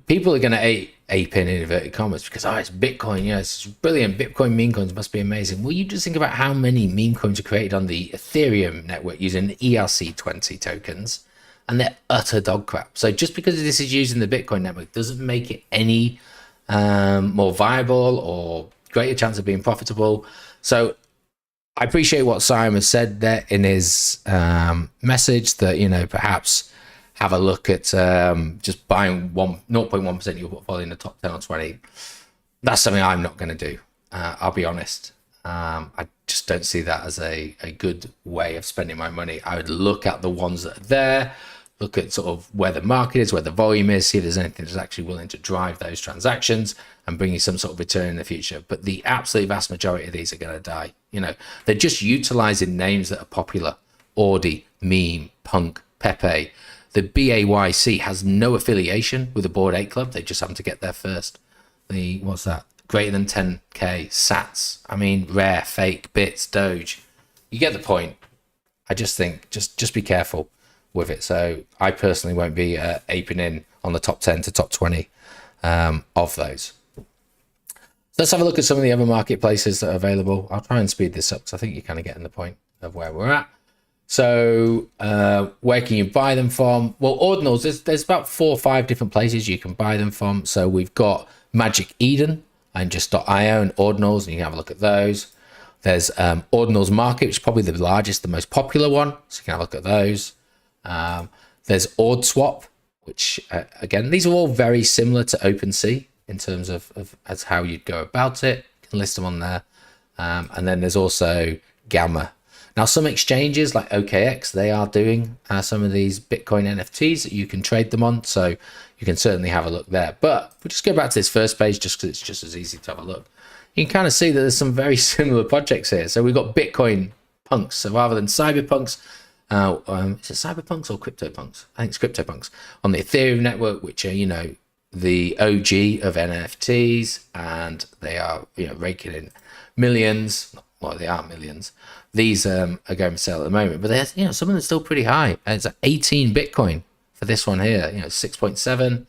people are going to ape in inverted commas because, it's Bitcoin. It's brilliant. Bitcoin meme coins must be amazing. Well, you just think about how many meme coins are created on the Ethereum network using ERC20 tokens, and they're utter dog crap. So just because this is using the Bitcoin network doesn't make it any more viable or greater chance of being profitable. So I appreciate what Simon said there in his message that, perhaps have a look at just buying 0.1% of your portfolio in the top 10 or 20. That's something I'm not going to do. I'll be honest. I just don't see that as a good way of spending my money. I would look at the ones that are there, look at sort of where the market is, where the volume is, see if there's anything that's actually willing to drive those transactions and bring you some sort of return in the future. But the absolute vast majority of these are going to die. They're just utilizing names that are popular. Audi, Meme, Punk, Pepe. The BAYC has no affiliation with the Bored Ape Club. They just happen to get there first. What's that? Greater than 10K, Sats. I mean, Rare, Fake, Bits, Doge. You get the point. I just think, just be careful with it. So I personally won't be aping in on the top 10 to top 20 of those. Let's have a look at some of the other marketplaces that are available. I'll try and speed this up because I think you're kind of getting the point of where we're at. So where can you buy them from? Well, Ordinals, there's about 4 or 5 different places you can buy them from. So we've got Magic Eden and just.io and Ordinals, and you can have a look at those. There's Ordinals Market, which is probably the largest, the most popular one. So you can have a look at those. There's OrdSwap, which again, these are all very similar to OpenSea in terms of as how you'd go about it. You can list them on there. And then there's also Gamma. Now, some exchanges like OKX, they are doing some of these Bitcoin NFTs that you can trade them on. So you can certainly have a look there. But if we just go back to this first page, just because it's just as easy to have a look, you can kind of see that there's some very similar projects here. So we've got Bitcoin punks. So rather than cyberpunks, is it cyberpunks or CryptoPunks? I think it's CryptoPunks on the Ethereum network, which are, the OG of NFTs, and they are, raking in millions. Well, they are millions. These are going for sale at the moment, but there's, some of them are still pretty high. And it's 18 Bitcoin for this one here, 6.7.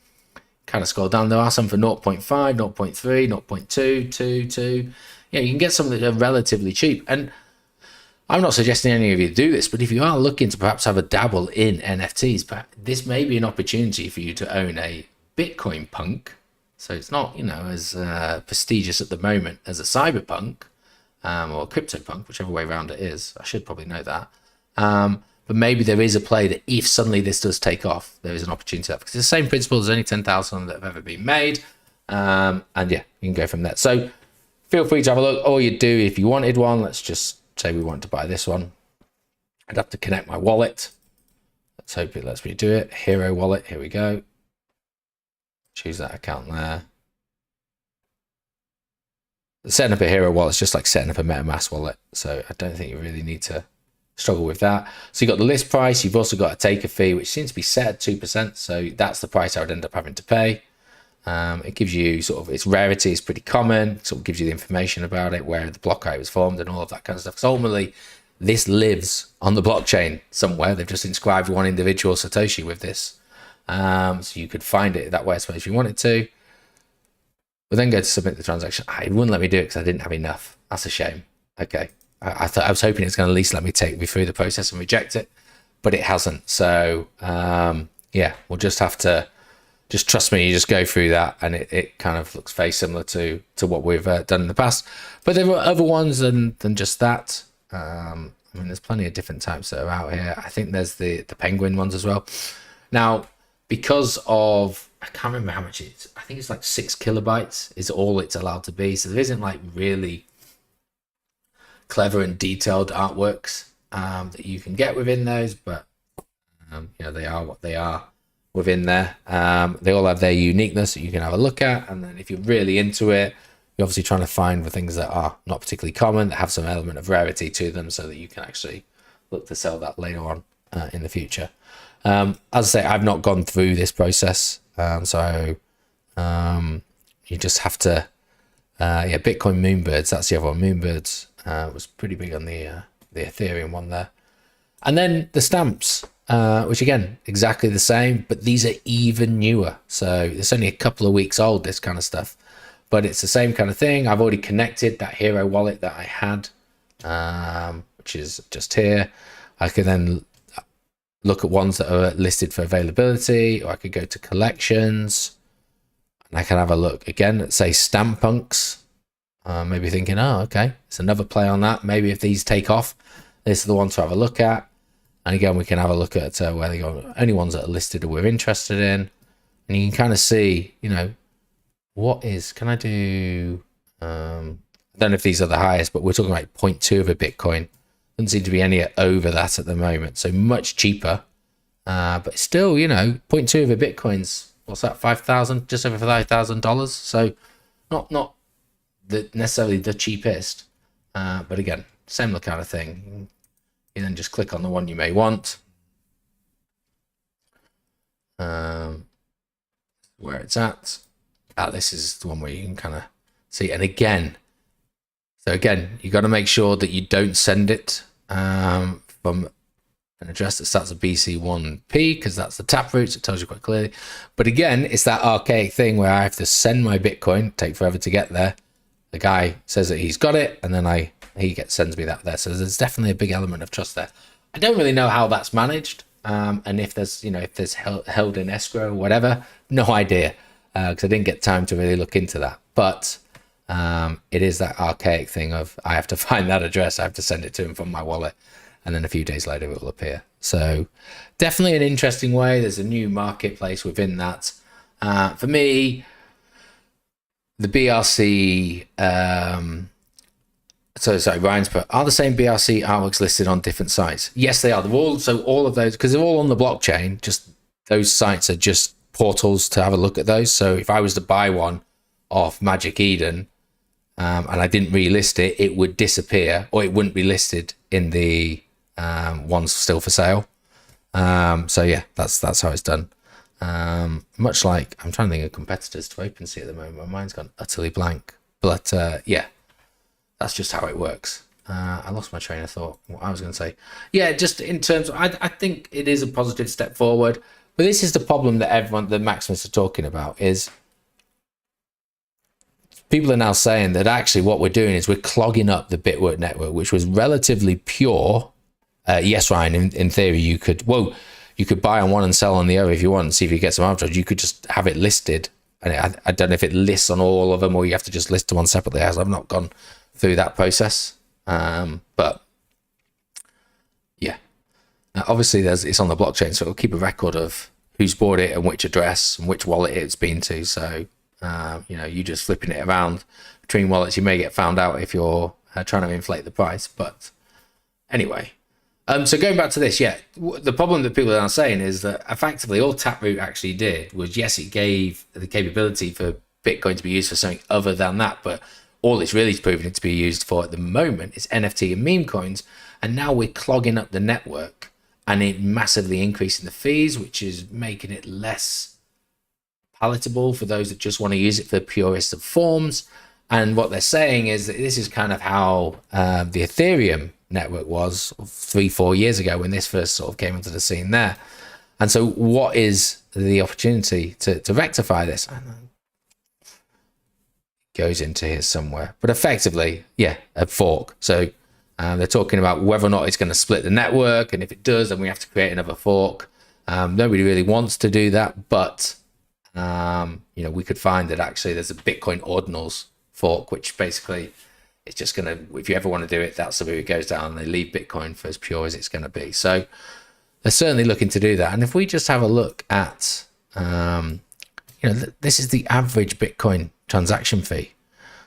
Kind of scroll down. There are some for 0.5, 0.3, 0.2, 2, 2. You can get some that are relatively cheap. And I'm not suggesting any of you do this, but if you are looking to perhaps have a dabble in NFTs, but this may be an opportunity for you to own a Bitcoin punk. So it's not, as prestigious at the moment as a cyberpunk or a CryptoPunk, whichever way around it is. I should probably know that. But maybe there is a play that if suddenly this does take off, there is an opportunity to that. Because it's the same principle, there's only 10,000 that have ever been made. And yeah, you can go from there. So feel free to have a look. All you'd do if you wanted one, let's just say we want to buy this one. I'd have to connect my wallet. Let's hope it lets me do it. Hero wallet, here we go. Choose that account there. Setting up a Hero wallet is just like setting up a MetaMask wallet. So I don't think you really need to struggle with that. So you've got the list price. You've also got a taker fee, which seems to be set at 2%. So that's the price I would end up having to pay. It gives you sort of, its rarity is pretty common. Sort of gives you the information about it, where the block height was formed and all of that kind of stuff. Because ultimately, this lives on the blockchain somewhere. They've just inscribed one individual Satoshi with this. So you could find it that way, I suppose, if you wanted to. But then go to submit the transaction. It wouldn't let me do it because I didn't have enough. That's a shame. Okay. I was hoping it's going to at least let me take me through the process and reject it, but it hasn't. So yeah, we'll just have to, just trust me, you just go through that, and it kind of looks very similar to what we've done in the past. But there are other ones than just that. I mean, there's plenty of different types that are out here. I think there's the penguin ones as well. Now, because of, I can't remember how much it's, I think it's like 6 kilobytes is all it's allowed to be. So there isn't like really clever and detailed artworks that you can get within those, but they are what they are within there. They all have their uniqueness that you can have a look at, and then if you're really into it, you're obviously trying to find the things that are not particularly common, that have some element of rarity to them, so that you can actually look to sell that later on in the future. As I say, I've not gone through this process, so you just have to. Bitcoin Moonbirds. That's the other one. Moonbirds was pretty big on the Ethereum one there, and then the stamps, which again exactly the same, but these are even newer. So it's only a couple of weeks old. This kind of stuff, but it's the same kind of thing. I've already connected that Hero wallet that I had, which is just here. I can then look at ones that are listed for availability, or I could go to collections and I can have a look again at, say, Stampunks. Maybe thinking, oh, okay, it's another play on that. Maybe if these take off, this is the one to have a look at. And again, we can have a look at where they go, only ones that are listed that we're interested in. And you can kind of see, what is, can I do, I don't know if these are the highest, but we're talking like 0.2 of a Bitcoin. Doesn't seem to be any over that at the moment. So much cheaper. But still, 0.2 of a Bitcoin's, what's that, 5,000, just over $5,000. So not necessarily the cheapest. But again, similar kind of thing. You then just click on the one you may want. Where it's at. This is the one where you can kind of see. And again, you got to make sure that you don't send it from an address that starts with BC1P, because that's the taproot. So it tells you quite clearly. But again, it's that archaic thing where I have to send my Bitcoin, take forever to get there. The guy says that he's got it, and then he sends me that there. So there's definitely a big element of trust there. I don't really know how that's managed, and if there's held in escrow or whatever, no idea, because I didn't get time to really look into that. But it is that archaic thing of I have to find that address, I have to send it to him from my wallet, and then a few days later it will appear. So definitely an interesting way. There's a new marketplace within that. For me, the BRC, Ryan's put, are the same BRC artworks listed on different sites? Yes, they are. They're all of those, because they're all on the blockchain, just those sites are just portals to have a look at those. So if I was to buy one off Magic Eden, and I didn't relist it, it would disappear, or it wouldn't be listed in the ones still for sale. So yeah, that's how it's done. Much like, I'm trying to think of competitors to OpenSea at the moment. My mind's gone utterly blank. But yeah, that's just how it works. I lost my train of thought. What I was going to say. Yeah, just in terms of, I think it is a positive step forward. But this is the problem that the Maximalists are talking about, is people are now saying that actually what we're doing is we're clogging up the Bitwork network, which was relatively pure. Yes, Ryan, in theory, you could buy on one and sell on the other if you want, and see if you get some arbitrage. You could just have it listed. And I don't know if it lists on all of them, or you have to just list them on separately, as I've not gone through that process. But yeah, obviously it's on the blockchain, so it'll keep a record of who's bought it and which address and which wallet it's been to. So you just flipping it around between wallets, you may get found out if you're trying to inflate the price. But anyway, so going back to this, the problem that people are now saying is that effectively all Taproot actually did was, yes, it gave the capability for Bitcoin to be used for something other than that, but all it's really proven it to be used for at the moment is NFT and meme coins. And now we're clogging up the network, and it massively increasing the fees, which is making it less palatable for those that just want to use it for the purest of forms. And what they're saying is that this is kind of how the Ethereum network was 3-4 years ago when this first sort of came into the scene there. And so what is the opportunity to rectify this? I don't know. Goes into here somewhere, but effectively, a fork. So they're talking about whether or not it's going to split the network, and if it does, then we have to create another fork. Nobody really wants to do that, but we could find that actually there's a Bitcoin Ordinals fork, which basically it's just going to, if you ever want to do it, that's the route it goes down. They leave Bitcoin for as pure as it's going to be. So they're certainly looking to do that. And if we just have a look at, this is the average Bitcoin transaction fee.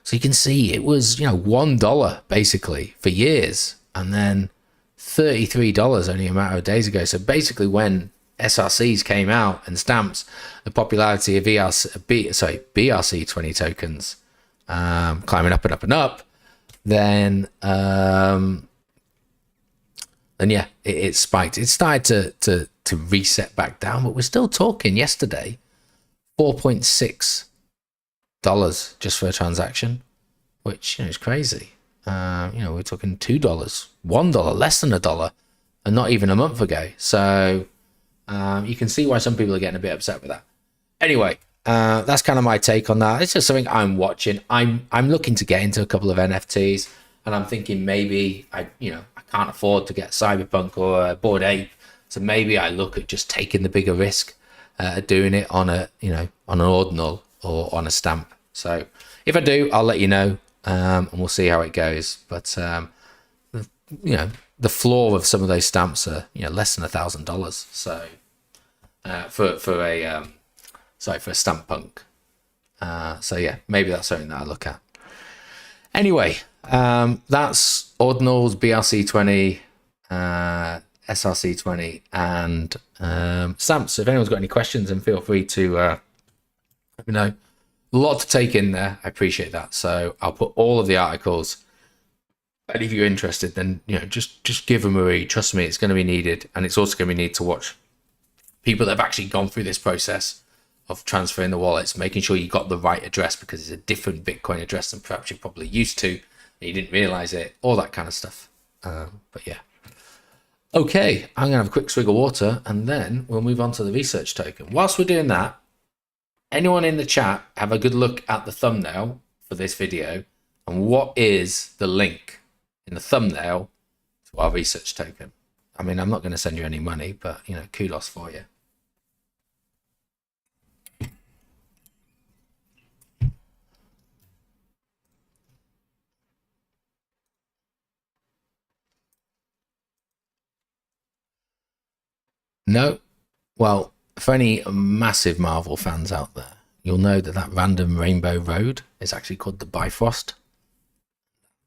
So you can see it was, $1 basically for years, and then $33 only a matter of days ago. So basically when SRCs came out and stamps, the popularity of BRC20 tokens climbing up and up and up, then the and yeah, it spiked. It started to reset back down, but we're still talking yesterday, $4.6 just for a transaction, which is crazy. We're talking $2, $1, less than $1, and not even a month ago. So you can see why some people are getting a bit upset with that. Anyway, that's kind of my take on that. It's just something I'm watching. I'm looking to get into a couple of NFTs, and I'm thinking maybe I can't afford to get Cyberpunk or a Bored Ape, so maybe I look at just taking the bigger risk, doing it on on an ordinal or on a stamp. So if I do, I'll let you know, and we'll see how it goes. But the floor of some of those stamps are less than $1,000. So for a stamp punk. So yeah, maybe that's something that I look at. Anyway, that's Ordinals, BRC20, SRC20, and stamps. If anyone's got any questions, then feel free to let me know. A lot to take in there. I appreciate that. So I'll put all of the articles. And if you're interested, then just give them a read. Trust me, it's going to be needed, and it's also going to be needed to watch people that have actually gone through this process of transferring the wallets, making sure you got the right address, because it's a different Bitcoin address than perhaps you're probably used to, and you didn't realize it, all that kind of stuff. But yeah. Okay, I'm going to have a quick swig of water, and then we'll move on to the research token. Whilst we're doing that, anyone in the chat have a good look at the thumbnail for this video, and what is the link in the thumbnail to our research token? I mean, I'm not going to send you any money, but kudos for you. No? Well, for any massive Marvel fans out there, you'll know that random rainbow road is actually called the Bifost.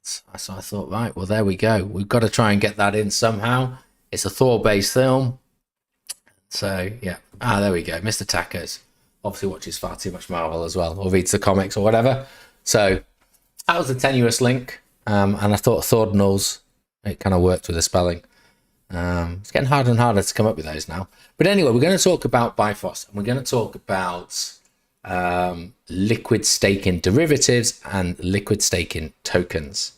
So I thought, right, well, there we go. We've got to try and get that in somehow. It's a Thor-based film. So, yeah. There we go. Mr. Tacos obviously watches far too much Marvel as well, or reads the comics or whatever. So that was a tenuous link. And I thought Thordinals, it kind of worked with the spelling. It's getting harder and harder to come up with those now. But anyway, we're going to talk about Bifost, and we're going to talk about liquid staking derivatives and liquid staking tokens.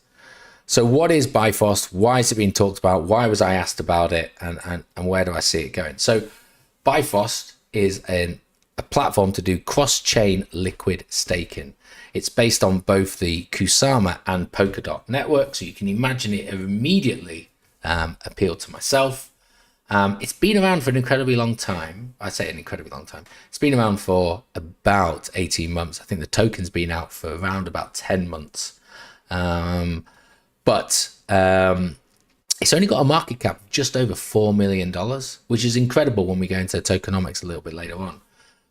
So what is Bifost? Why is it being talked about? Why was I asked about it? And where do I see it going? So Bifost is a platform to do cross-chain liquid staking. It's based on both the Kusama and Polkadot network. So you can imagine it immediately appealed to myself. It's been around for an incredibly long time. I say an incredibly long time. It's been around for about 18 months. I think the token's been out for around about 10 months. But it's only got a market cap of just over $4 million, which is incredible when we go into tokenomics a little bit later on.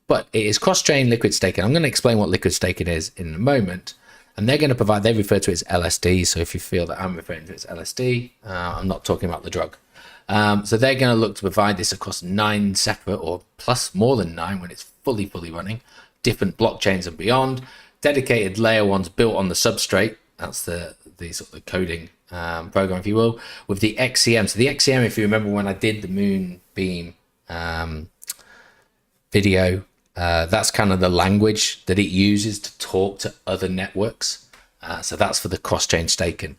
But it is cross-chain liquid staking. I'm going to explain what liquid staking is in a moment. And they're going to provide, they refer to it as LSD. So if you feel that I'm referring to it as LSD, I'm not talking about the drug. So they're going to look to provide this across 9 separate, or plus more than 9 when it's fully running, different blockchains and beyond. Dedicated layer ones built on the substrate. That's the sort of coding program, if you will, with the XCM. So the XCM, if you remember when I did the Moonbeam video, that's kind of the language that it uses to talk to other networks. So that's for the cross-chain staking.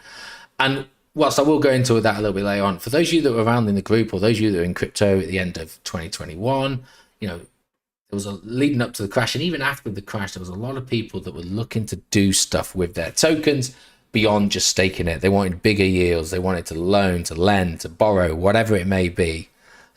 And whilst I will go into that a little bit later on, for those of you that were around in the group, or those of you that are in crypto at the end of 2021, there was a leading up to the crash, and even after the crash, there was a lot of people that were looking to do stuff with their tokens beyond just staking it. They wanted bigger yields. They wanted to loan, to lend, to borrow, whatever it may be.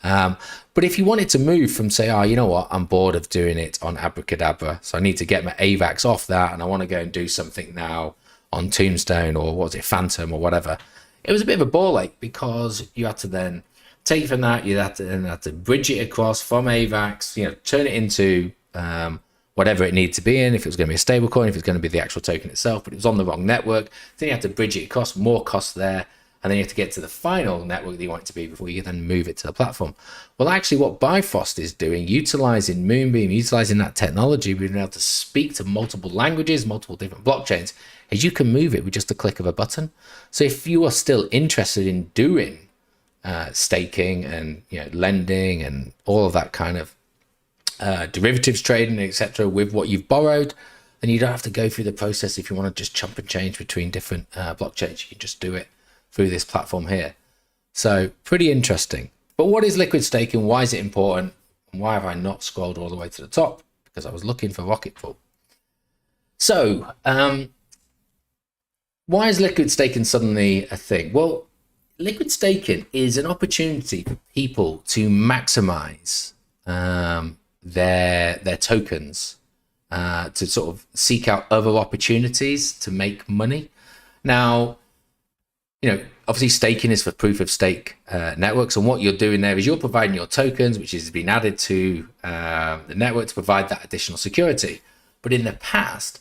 But if you wanted to move from, say, you know what, I'm bored of doing it on Abracadabra, so I need to get my AVAX off that, and I want to go and do something now on Tombstone, or what was it, Phantom, or whatever. It was a bit of a ball ache, because you had to then take from that, you had to bridge it across from AVAX, turn it into whatever it needed to be in, if it was going to be a stable coin, if it's going to be the actual token itself, but it was on the wrong network. Then you had to bridge it across, more costs there, and then you have to get to the final network that you want it to be before you then move it to the platform. Well, actually what Bifost is doing, utilizing Moonbeam, utilizing that technology, being able to speak to multiple languages, multiple different blockchains, is you can move it with just a click of a button. So if you are still interested in doing staking and lending and all of that kind of derivatives trading, etc., with what you've borrowed, then you don't have to go through the process. If you want to just chop and change between different blockchains, you can just do it through this platform here. So pretty interesting. But what is liquid staking? Why is it important? And why have I not scrolled all the way to the top? Because I was looking for Rocket Pool. So why is liquid staking suddenly a thing? Well, liquid staking is an opportunity for people to maximize their tokens, to sort of seek out other opportunities to make money. Now, obviously staking is for proof of stake networks, and what you're doing there is you're providing your tokens, which has been added to the network to provide that additional security. But in the past,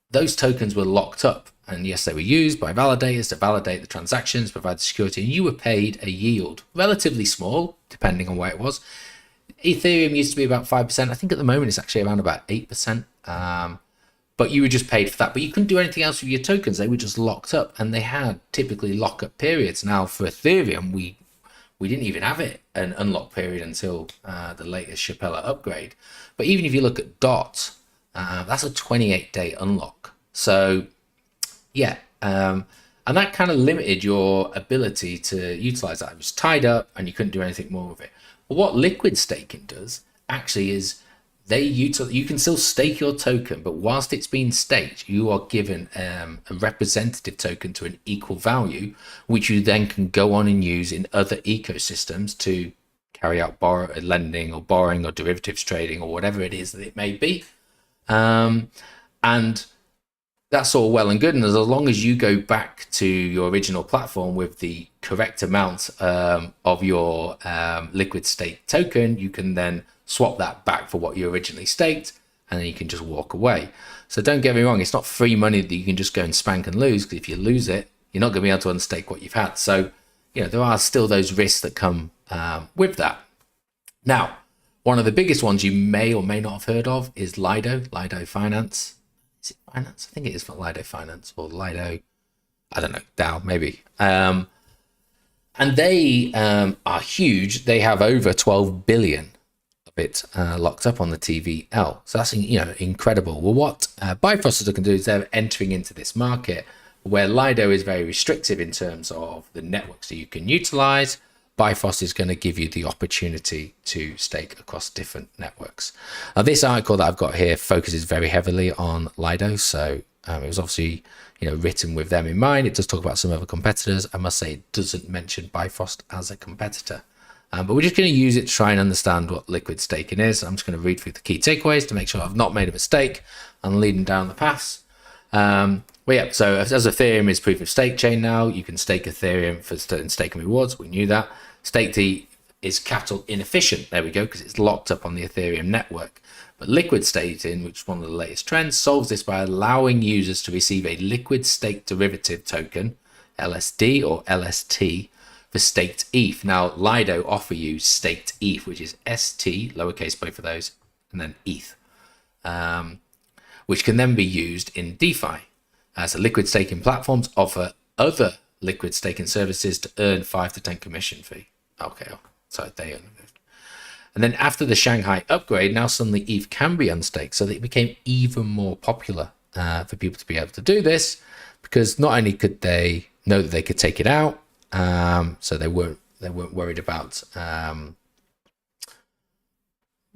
those tokens were locked up, and yes, they were used by validators to validate the transactions, provide the security, and you were paid a yield, relatively small, depending on where it was. Ethereum used to be about 5%. I think at the moment it's actually around about 8%. But you were just paid for that. But you couldn't do anything else with your tokens. They were just locked up, and they had typically lock-up periods. Now, for Ethereum, we didn't even have an unlock period until the latest Shapella upgrade. But even if you look at DOT, that's a 28-day unlock. So, yeah. And that kind of limited your ability to utilize that. It was tied up, and you couldn't do anything more with it. But what liquid staking does actually is you can still stake your token, but whilst it's being staked, you are given a representative token to an equal value, which you then can go on and use in other ecosystems to carry out lending or borrowing or derivatives trading or whatever it is that it may be. And that's all well and good. And as long as you go back to your original platform with the correct amount of your liquid stake token, you can then swap that back for what you originally staked, and then you can just walk away. So don't get me wrong, it's not free money that you can just go and spank and lose, because if you lose it, you're not going to be able to unstake what you've had. So, there are still those risks that come with that. Now, one of the biggest ones you may or may not have heard of is Lido Finance. Is it Finance? I think it is for Lido Finance or Lido, I don't know, DAO maybe. And they are huge. They have over 12 billion it locked up on the TVL. So that's incredible. Well, what Bifost are going to do is they're entering into this market where Lido is very restrictive in terms of the networks that you can utilize. Bifost is going to give you the opportunity to stake across different networks. Now, this article that I've got here focuses very heavily on Lido, so it was obviously written with them in mind. It does talk about some other competitors. I must say it doesn't mention Bifost as a competitor. But we're just going to use it to try and understand what liquid staking is. I'm just going to read through the key takeaways to make sure I've not made a mistake and leading down the path. Well, yeah, so as Ethereum is proof of stake chain now, you can stake Ethereum for certain staking rewards. We knew that. Staked is capital inefficient. There we go, because it's locked up on the Ethereum network. But liquid staking, which is one of the latest trends, solves this by allowing users to receive a liquid stake derivative token, LSD or LST, for staked ETH. Now, Lido offer you staked ETH, which is ST, lowercase both of those, and then ETH, which can then be used in DeFi. So liquid staking platforms offer other liquid staking services to earn 5 to 10 commission fee. Okay, so they earn. And then after the Shanghai upgrade, now suddenly ETH can be unstaked. So it became even more popular for people to be able to do this, because not only could they know that they could take it out, so they weren't worried about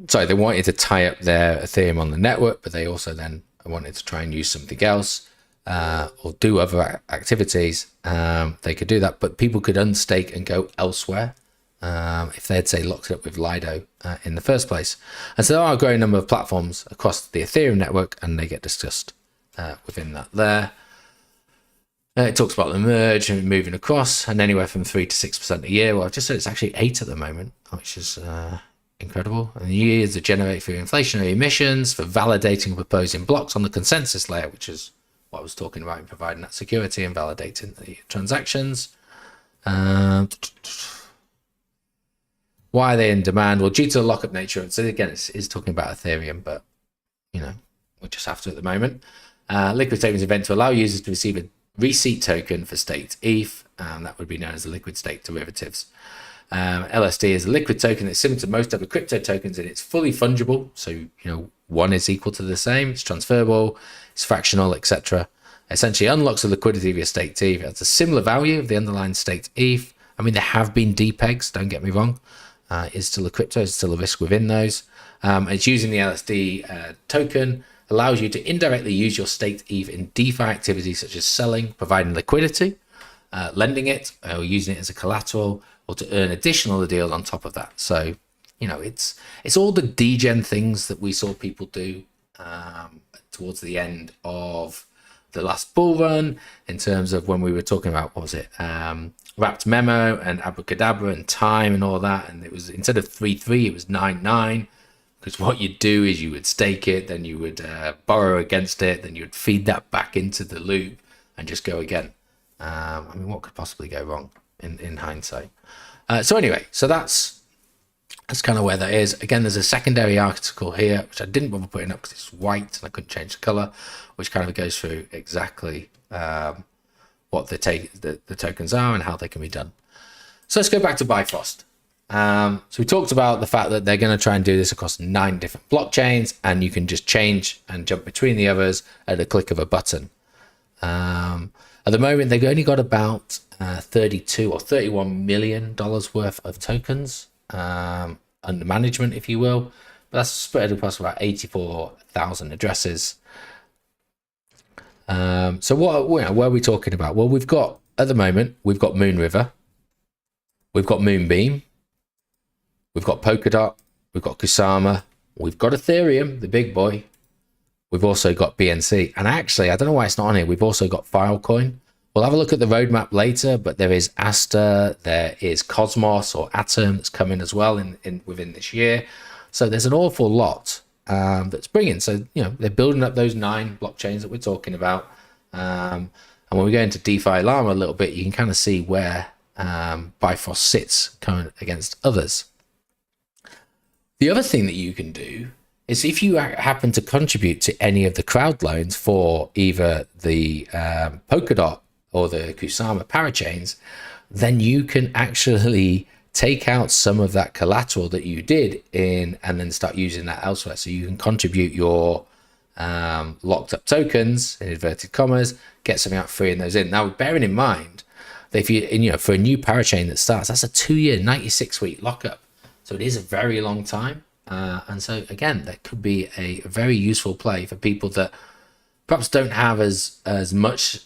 they wanted to tie up their Ethereum on the network, but they also then wanted to try and use something else or do other activities. They could do that, but people could unstake and go elsewhere if they had, say, locked it up with Lido in the first place. And so there are a growing number of platforms across the Ethereum network, and they get discussed within that there. It talks about the merge and moving across, and anywhere from 3 to 6% a year. Well, I've just said it's actually 8 at the moment, which is incredible. And the years are generated through inflationary emissions for validating and proposing blocks on the consensus layer, which is what I was talking about in providing that security and validating the transactions. Why are they in demand? Well, due to the lockup nature. So again, it's talking about Ethereum, but we just have to at the moment. Liquid staking is a event to allow users to receive a receipt token for staked ETH. That would be known as the liquid state derivatives. LSD is a liquid token that's similar to most other crypto tokens, and it's fully fungible. So, one is equal to the same, it's transferable, it's fractional, etc. Essentially unlocks the liquidity of your staked ETH. It has a similar value of the underlying staked ETH. I mean, there have been depegs, don't get me wrong. It's still a crypto, it's still a risk within those. It's using the LSD token, allows you to indirectly use your staked ETH in DeFi activities such as selling, providing liquidity, lending it, or using it as a collateral, or to earn additional deal on top of that. So, it's all the degen things that we saw people do towards the end of the last bull run, in terms of when we were talking about, what was it, wrapped memo and abracadabra and time and all that. And it was, instead of 3-3, it was 9-9, because what you'd do is you would stake it, then you would borrow against it, then you would feed that back into the loop and just go again. I mean, what could possibly go wrong in hindsight? So anyway, so that's kind of where that is. Again, there's a secondary article here, which I didn't bother putting up because it's white and I couldn't change the color, which kind of goes through exactly what the tokens are and how they can be done. So let's go back to Bifost. So we talked about the fact that they're going to try and do this across 9 different blockchains, and you can just change and jump between the others at a click of a button. At the moment, they've only got about $32 or $31 million worth of tokens under management, if you will. But that's spread across about 84,000 addresses. So what are we talking about? Well, we've got, at the moment, we've got Moonriver, we've got Moonbeam, we've got Polkadot, we've got Kusama, we've got Ethereum, the big boy. We've also got BNC. And actually, I don't know why it's not on here, we've also got Filecoin. We'll have a look at the roadmap later, but there is Aster, there is Cosmos or Atom that's coming as well within this year. So there's an awful lot that's bringing. So, they're building up those 9 blockchains that we're talking about. And when we go into DeFi Llama a little bit, you can kind of see where Bifost sits coming against others. The other thing that you can do is, if you happen to contribute to any of the crowd loans for either the Polkadot or the Kusama parachains, then you can actually take out some of that collateral that you did and then start using that elsewhere. So you can contribute your locked up tokens, in inverted commas, get something out free and those in. Now, bearing in mind that if you, for a new parachain that starts, that's a 2-year, 96-week lockup. So it is a very long time. And so again, that could be a very useful play for people that perhaps don't have as much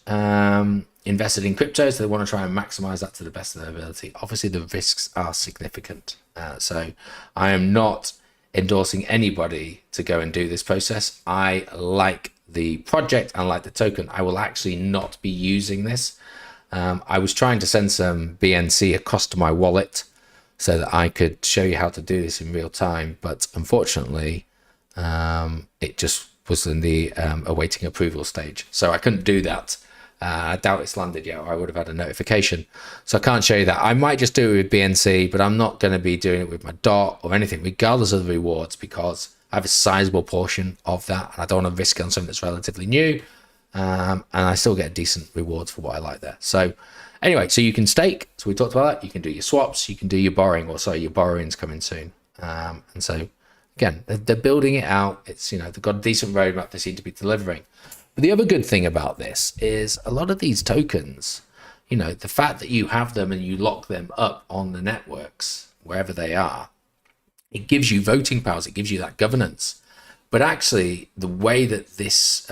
invested in crypto, so they want to try and maximize that to the best of their ability. Obviously, the risks are significant. So I am not endorsing anybody to go and do this process. I like the project and like the token. I will actually not be using this. I was trying to send some BNC across to my wallet so that I could show you how to do this in real time, but unfortunately, it just was in the awaiting approval stage, so I couldn't do that. I doubt it's landed yet, or I would have had a notification, so I can't show you that. I might just do it with BNC, but I'm not going to be doing it with my DOT or anything, regardless of the rewards, because I have a sizable portion of that, and I don't want to risk it on something that's relatively new, and I still get decent rewards for what I like there. So anyway, so you can stake. So we talked about that. You can do your swaps. You can do your borrowing. Or sorry, your borrowing's coming soon. And so again, they're building it out. It's, they've got a decent roadmap they seem to be delivering. But the other good thing about this is a lot of these tokens, the fact that you have them and you lock them up on the networks, wherever they are, it gives you voting powers. It gives you that governance. But actually, the way that this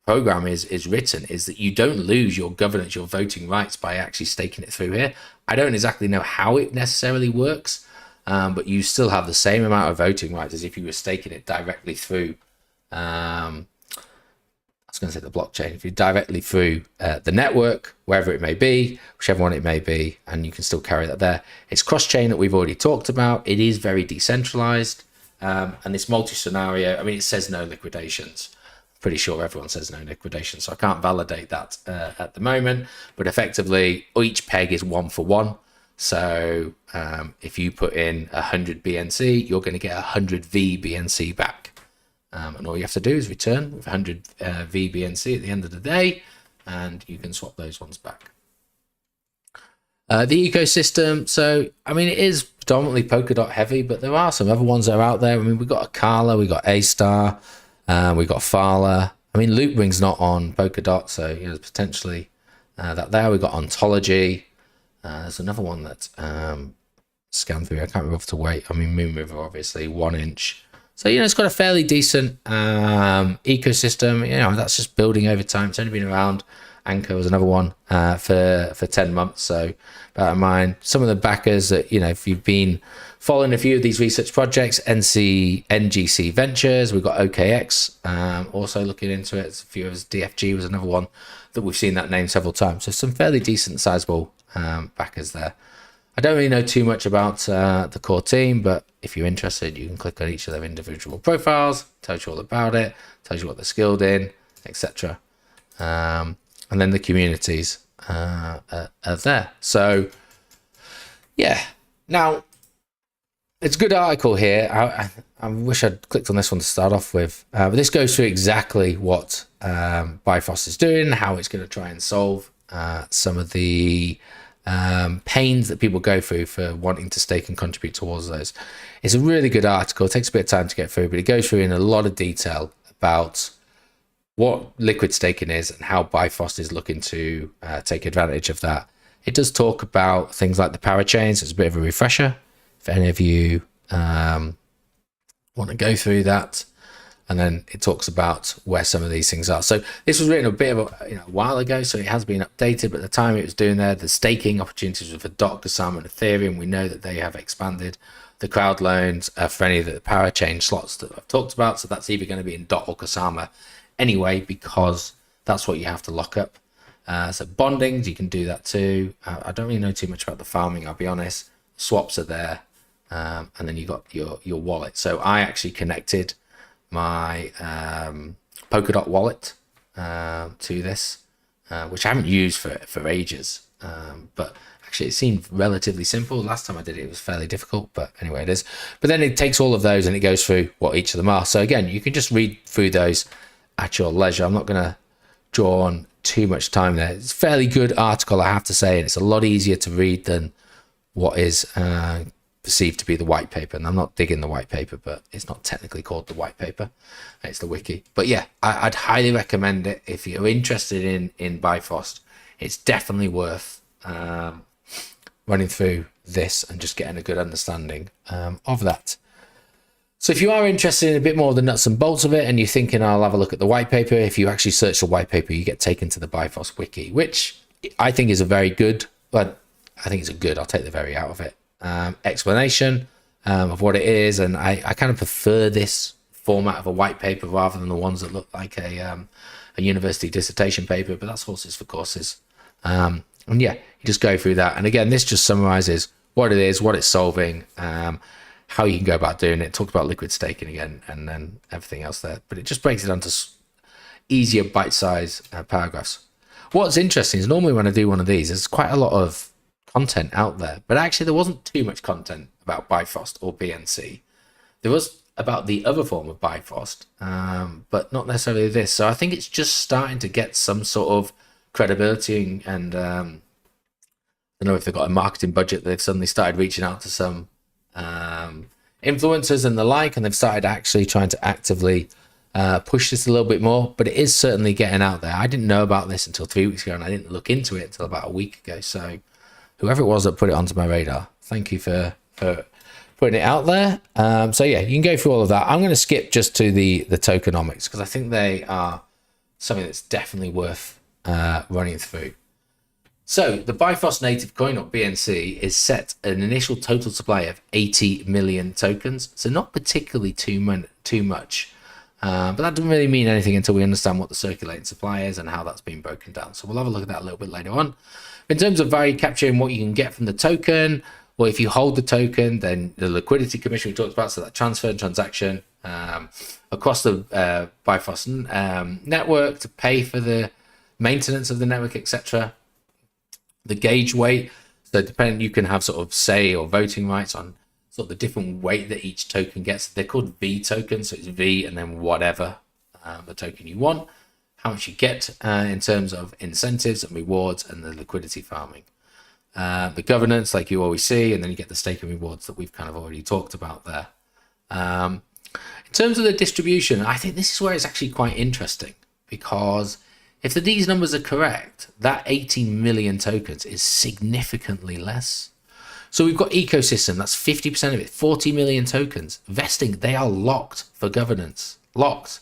program is written is that you don't lose your governance, your voting rights, by actually staking it through here. I don't exactly know how it necessarily works, but you still have the same amount of voting rights as if you were staking it directly through I was going to say the blockchain, if you're directly through the network, wherever it may be, whichever one it may be, and you can still carry that there. It's cross-chain that we've already talked about. It is very decentralized, and it's multi-scenario. I mean, it says no liquidations. Pretty sure everyone says no liquidation, so I can't validate that at the moment, but effectively each peg is 1 for 1. So if you put in 100 BNC, you're going to get 100 VBNC back, and all you have to do is return with 100 VBNC at the end of the day, and you can swap those ones back. The ecosystem, so I mean, it is predominantly Polkadot heavy, but there are some other ones that are out there. I mean, we've got Akala, we've got A-Star, we've got Fala. I mean, Loopring's not on Polkadot, so you know, potentially that there. We've got Ontology. There's another one that scanned through. I can't remember to wait. I mean, Moonriver, obviously, 1 inch. So, you know, it's got a fairly decent ecosystem. You know, that's just building over time. It's only been around. Anchor was another one for 10 months. So bear in mind, some of the backers that, you know, if you've been following a few of these research projects, NGC Ventures, we've got OKX also looking into it. A few of us, DFG was another one that we've seen that name several times. So some fairly decent sizable backers there. I don't really know too much about the core team, but if you're interested, you can click on each of their individual profiles, tells you all about it, tells you what they're skilled in, etc. And then the communities are there. So, yeah. Now, it's a good article here. I wish I'd clicked on this one to start off with. But this goes through exactly what Bifost is doing, how it's going to try and solve some of the pains that people go through for wanting to stake and contribute towards those. It's a really good article. It takes a bit of time to get through, but it goes through in a lot of detail about what liquid staking is and how Bifost is looking to take advantage of that. It does talk about things like the parachains. It's a bit of a refresher if any of you want to go through that. And then it talks about where some of these things are. So this was written a bit of a while ago, so it has been updated. But at the time it was doing there, the staking opportunities for Dot, Kusama, and Ethereum, we know that they have expanded. The crowd loans for any of the parachain slots that I've talked about. So that's either going to be in Dot or Kusama anyway, because that's what you have to lock up. So bondings, you can do that too. I don't really know too much about the farming, I'll be honest. Swaps are there, and then you got your wallet. So I actually connected my Polkadot wallet to this, which I haven't used for ages, but actually it seemed relatively simple. Last time I did it, it was fairly difficult, but anyway, it is. But then it takes all of those and it goes through what each of them are. So again, you can just read through those at your leisure. I'm not going to draw on too much time there. It's a fairly good article, I have to say, and it's a lot easier to read than what is perceived to be the white paper. And I'm not digging the white paper, but it's not technically called the white paper. It's the wiki. But yeah, I'd highly recommend it if you're interested in Bifost. It's definitely worth running through this and just getting a good understanding of that. So if you are interested in a bit more of the nuts and bolts of it and you're thinking, I'll have a look at the white paper, if you actually search the white paper, you get taken to the Bifost wiki, which I think is a very good, but I think it's a good, I'll take the very out of it, explanation of what it is. And I kind of prefer this format of a white paper rather than the ones that look like a university dissertation paper, but that's horses for courses. And yeah, you just go through that. And again, this just summarizes what it is, what it's solving, how you can go about doing it. Talk about liquid staking again, and then everything else there. But it just breaks it down to easier bite-sized paragraphs. What's interesting is normally when I do one of these, there's quite a lot of content out there, but actually there wasn't too much content about Bifost or BNC. There was about the other form of Bifost, but not necessarily this. So I think it's just starting to get some sort of credibility, and I don't know if they've got a marketing budget. They've suddenly started reaching out to some influencers and the like, and they've started actually trying to actively push this a little bit more. But it is certainly getting out there. I didn't know about this until 3 weeks ago, and I didn't look into it until about a week ago. So whoever it was that put it onto my radar, thank you for putting it out there. So yeah, you can go through all of that. I'm going to skip just to the tokenomics, because I think they are something that's definitely worth running through. So the Bifost native coin, or BNC, is set an initial total supply of 80 million tokens. So not particularly too much, but that doesn't really mean anything until we understand what the circulating supply is and how that's been broken down. So we'll have a look at that a little bit later on. In terms of value capture and what you can get from the token, well, if you hold the token, then the liquidity commission we talked about, so that transfer and transaction across the Bifost network to pay for the maintenance of the network, etc. The gauge weight, so depending, you can have sort of say or voting rights on sort of the different weight that each token gets. They're called V tokens, so it's V and then whatever the token you want. how much you get in terms of incentives and rewards and the liquidity farming. The governance, like you always see, and then you get the staking rewards that we've kind of already talked about there. In terms of the distribution, I think this is where it's actually quite interesting, because if these numbers are correct, that 18 million tokens is significantly less. So we've got ecosystem, that's 50% of it, 40 million tokens. Vesting, they are locked for governance. Locked.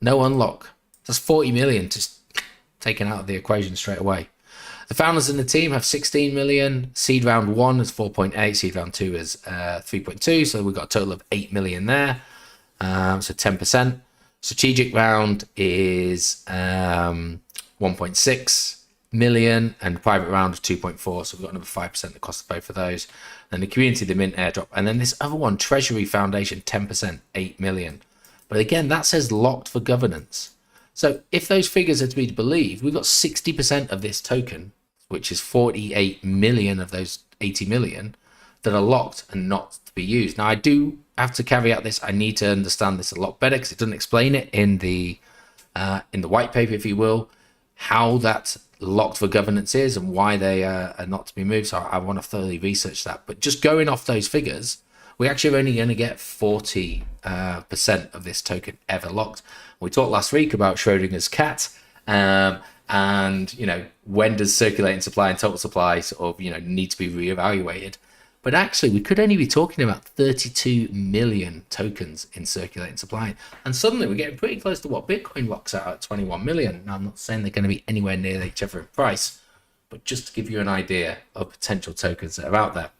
No unlock. That's 40 million just taken out of the equation straight away. The founders and the team have 16 million. Seed round 1 is 4.8. Seed round 2 is 3.2. So we've got a total of 8 million there. So 10%. Strategic round is 1.6 million, and private round of 2.4. So we've got another 5% that costs both of those. And the community, the mint airdrop. And then this other one, Treasury Foundation, 10%, 8 million. But again, that says locked for governance. So if those figures are to be believed, we've got 60% of this token, which is 48 million of those 80 million, that are locked and not to be used. Now, I do have to caveat this. I need to understand this a lot better, because it doesn't explain it in the white paper, if you will, how that locked for governance is and why they are not to be moved. So I want to thoroughly research that. But just going off those figures, we actually are only going to get 40% of this token ever locked. We talked last week about Schrodinger's cat, and when does circulating supply and total supply sort of need to be reevaluated. But actually, we could only be talking about 32 million tokens in circulating supply. And suddenly we're getting pretty close to what Bitcoin locks out at 21 million. Now, I'm not saying they're going to be anywhere near each other in price, but just to give you an idea of potential tokens that are out there.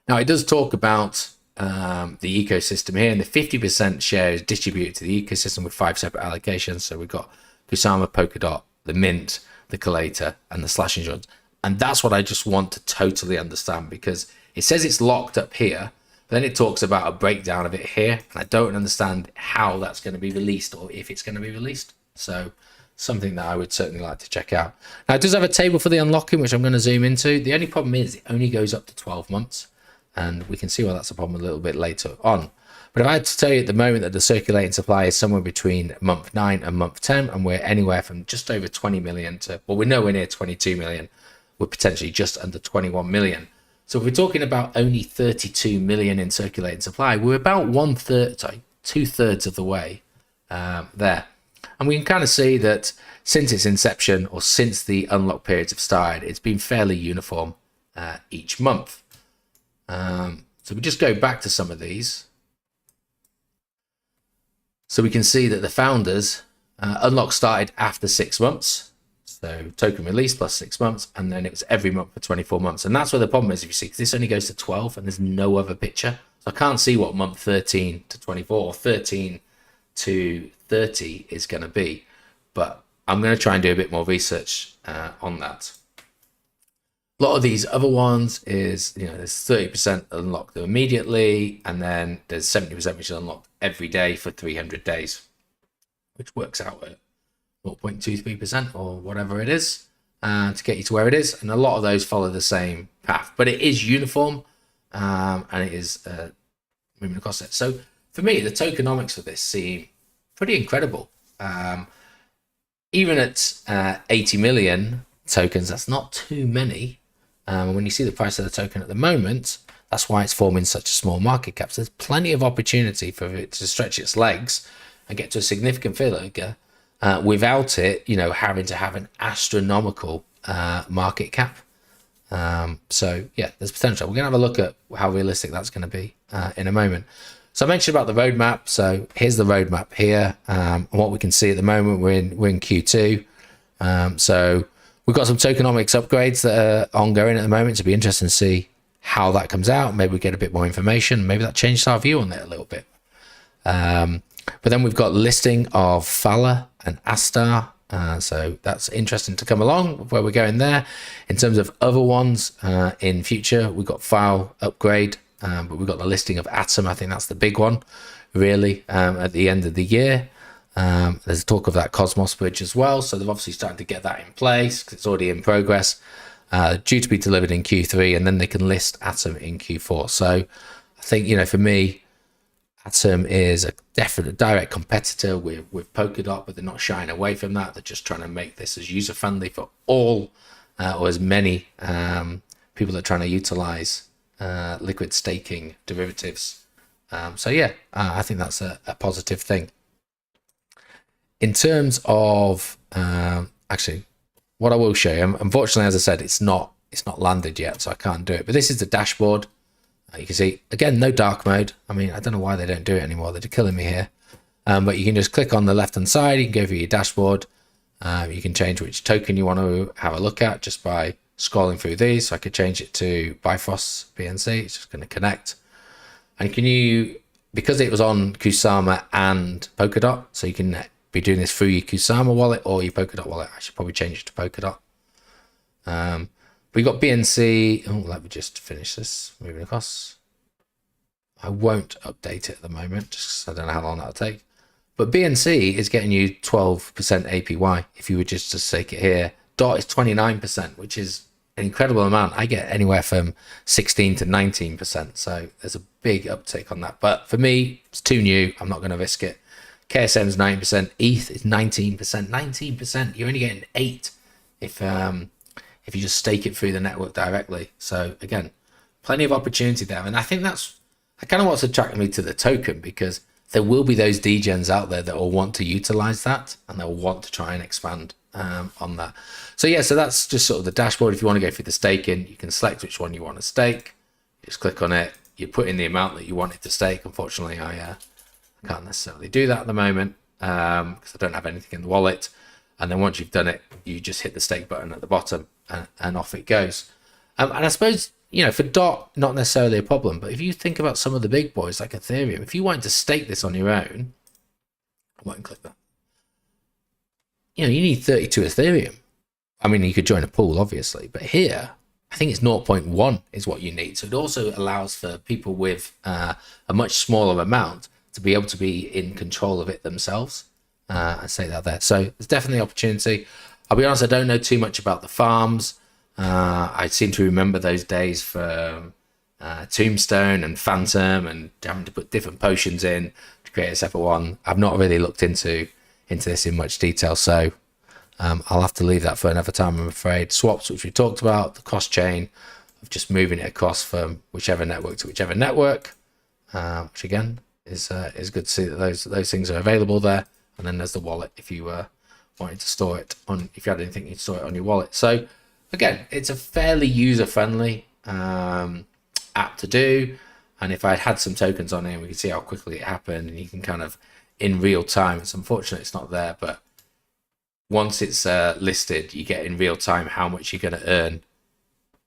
Now, it does talk about the ecosystem here, and the 50% share is distributed to the ecosystem with 5 separate allocations. So we've got Kusama, Polkadot, the Mint, the Collator, and the Slash Insurance. And that's what I just want to totally understand, because it says it's locked up here, but then it talks about a breakdown of it here, and I don't understand how that's going to be released, or if it's going to be released. So something that I would certainly like to check out. Now, it does have a table for the unlocking, which I'm going to zoom into. The only problem is it only goes up to 12 months, and we can see why that's a problem a little bit later on. But if I had to tell you at the moment that the circulating supply is somewhere between month 9 and month 10, and we're anywhere from just over 20 million to, well, we're nowhere near 22 million. We're potentially just under 21 million. So if we're talking about only 32 million in circulating supply, we're about 2/3 of the way there. And we can kind of see that since its inception, or since the unlock periods have started, it's been fairly uniform each month. So we just go back to some of these. So we can see that the founders unlock started after 6 months. So token release plus 6 months, and then it was every month for 24 months. And that's where the problem is, if you see, because this only goes to 12 and there's no other picture. So I can't see what month 13 to 24 or 13 to 30 is going to be. But I'm going to try and do a bit more research on that. A lot of these other ones is, there's 30% unlocked immediately, and then there's 70% which is unlocked every day for 300 days, which works out at 0.23% or whatever it is to get you to where it is. And a lot of those follow the same path, but it is uniform and it is moving across it. So for me, the tokenomics for this seem pretty incredible. Even at 80 million tokens, that's not too many. When you see the price of the token at the moment, that's why it's forming such a small market cap. So there's plenty of opportunity for it to stretch its legs and get to a significant figure without it, having to have an astronomical market cap. So yeah, there's potential. We're gonna have a look at how realistic that's going to be in a moment. So I mentioned about the roadmap. So here's the roadmap here. And what we can see at the moment, we're in Q2. So we've got some tokenomics upgrades that are ongoing at the moment. To be interesting to see how that comes out. Maybe we get a bit more information. Maybe that changes our view on it a little bit. But then we've got listing of Fala and Astar. So that's interesting to come along where we're going there. In terms of other ones in future, we've got file upgrade, but we've got the listing of Atom. I think that's the big one, really, at the end of the year. There's talk of that Cosmos bridge as well. So they've obviously started to get that in place because it's already in progress, due to be delivered in Q3, and then they can list Atom in Q4. So I think, for me, Atom is a definite direct competitor with Polkadot, but they're not shying away from that. They're just trying to make this as user friendly for all or as many people that are trying to utilize liquid staking derivatives. So yeah, I think that's a positive thing. In terms of actually, what I will show you, unfortunately, as I said, it's not landed yet, so I can't do it. But this is the dashboard. You can see, again, no dark mode. I mean, I don't know why they don't do it anymore. They're killing me here. But you can just click on the left-hand side. You can go through your dashboard. You can change which token you want to have a look at just by scrolling through these. So I could change it to Bifost BNC. It's just going to connect. And because it was on Kusama and Polkadot, so you can be doing this through your Kusama wallet or your Polkadot wallet. I should probably change it to Polkadot. We got BNC. Oh, let me just finish this. Moving across. I won't update it at the moment, just I don't know how long that'll take. But BNC is getting you 12% APY if you were just to stake it here. DOT is 29%, which is an incredible amount. I get anywhere from 16 to 19%. So there's a big uptick on that. But for me, it's too new. I'm not going to risk it. KSM is 9%. ETH is 19%. 19%. You're only getting 8 if you just stake it through the network directly. So again, plenty of opportunity there. And I think that's kind of what's attracted me to the token, because there will be those degens out there that will want to utilize that and they'll want to try and expand on that. So yeah, so that's just sort of the dashboard. If you want to go through the staking, you can select which one you want to stake. You just click on it. You put in the amount that you want it to stake. Unfortunately, I can't necessarily do that at the moment because I don't have anything in the wallet. And then once you've done it, you just hit the stake button at the bottom and off it goes. And I suppose, for DOT, not necessarily a problem, but if you think about some of the big boys like Ethereum, if you wanted to stake this on your own, I won't click that. You need 32 Ethereum. I mean, you could join a pool, obviously, but here, I think it's 0.1 is what you need. So it also allows for people with a much smaller amount to be able to be in control of it themselves. I say that there. So there's definitely opportunity. I'll be honest, I don't know too much about the farms. I seem to remember those days for Tombstone and Phantom and having to put different potions in to create a separate one. I've not really looked into this in much detail, so I'll have to leave that for another time, I'm afraid. Swaps, which we talked about, the cross chain of just moving it across from whichever network to whichever network, which again is good to see that those things are available there. And then there's the wallet if you wanted to store it on, if you had anything, you'd store it on your wallet. So again, it's a fairly user-friendly app to do. And if I'd had some tokens on here, we could see how quickly it happened, and you can kind of in real time. It's unfortunate it's not there, but once it's listed, you get in real time how much you're going to earn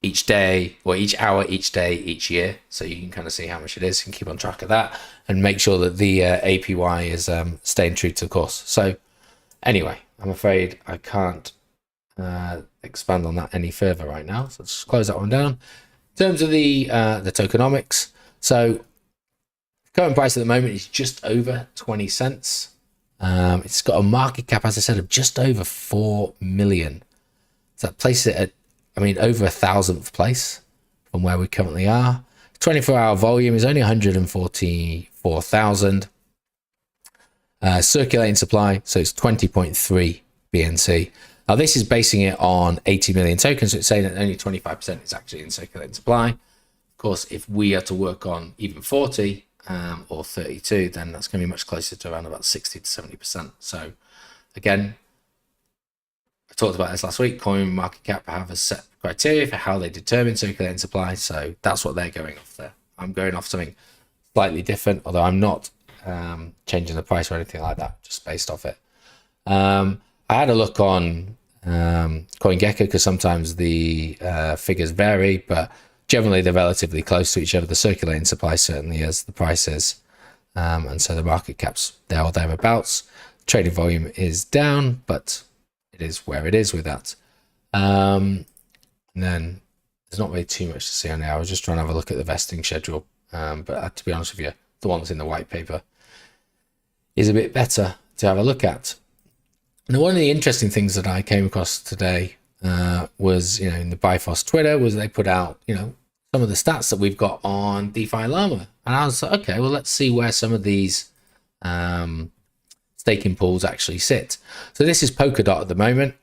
each day, or each hour, each day, each year. So you can kind of see how much it is and keep on track of that and make sure that the APY is staying true to the course. So anyway, I'm afraid I can't expand on that any further right now. So let's close that one down. In terms of the tokenomics, so current price at the moment is just over 20 cents. It's got a market cap, as I said, of just over 4 million. So that places it at, over 1,000th place from where we currently are. 24-hour volume is only 144,000. Circulating supply, so it's 20.3 BNC. Now this is basing it on 80 million tokens, so it's saying that only 25% is actually in circulating supply. Of course, if we are to work on even 40 or 32, then that's going to be much closer to around about 60 to 70%. So again, I talked about this last week. Coin market cap have a set criteria for how they determine circulating supply, so that's what they're going off there. I'm going off something slightly different, although I'm not changing the price or anything like that, just based off it. I had a look on CoinGecko because sometimes the figures vary, but generally they're relatively close to each other. The circulating supply certainly is, the price is, and so the market cap's there or thereabouts. Trading volume is down, but it is where it is with that. And then there's not really too much to see on there. I was just trying to have a look at the vesting schedule, but to be honest with you, the ones in the white paper is a bit better to have a look at. Now, one of the interesting things that I came across today was, in the Bifost Twitter, was they put out, some of the stats that we've got on DeFi Llama. And I was like, okay, well, let's see where some of these staking pools actually sit. So this is Polkadot at the moment.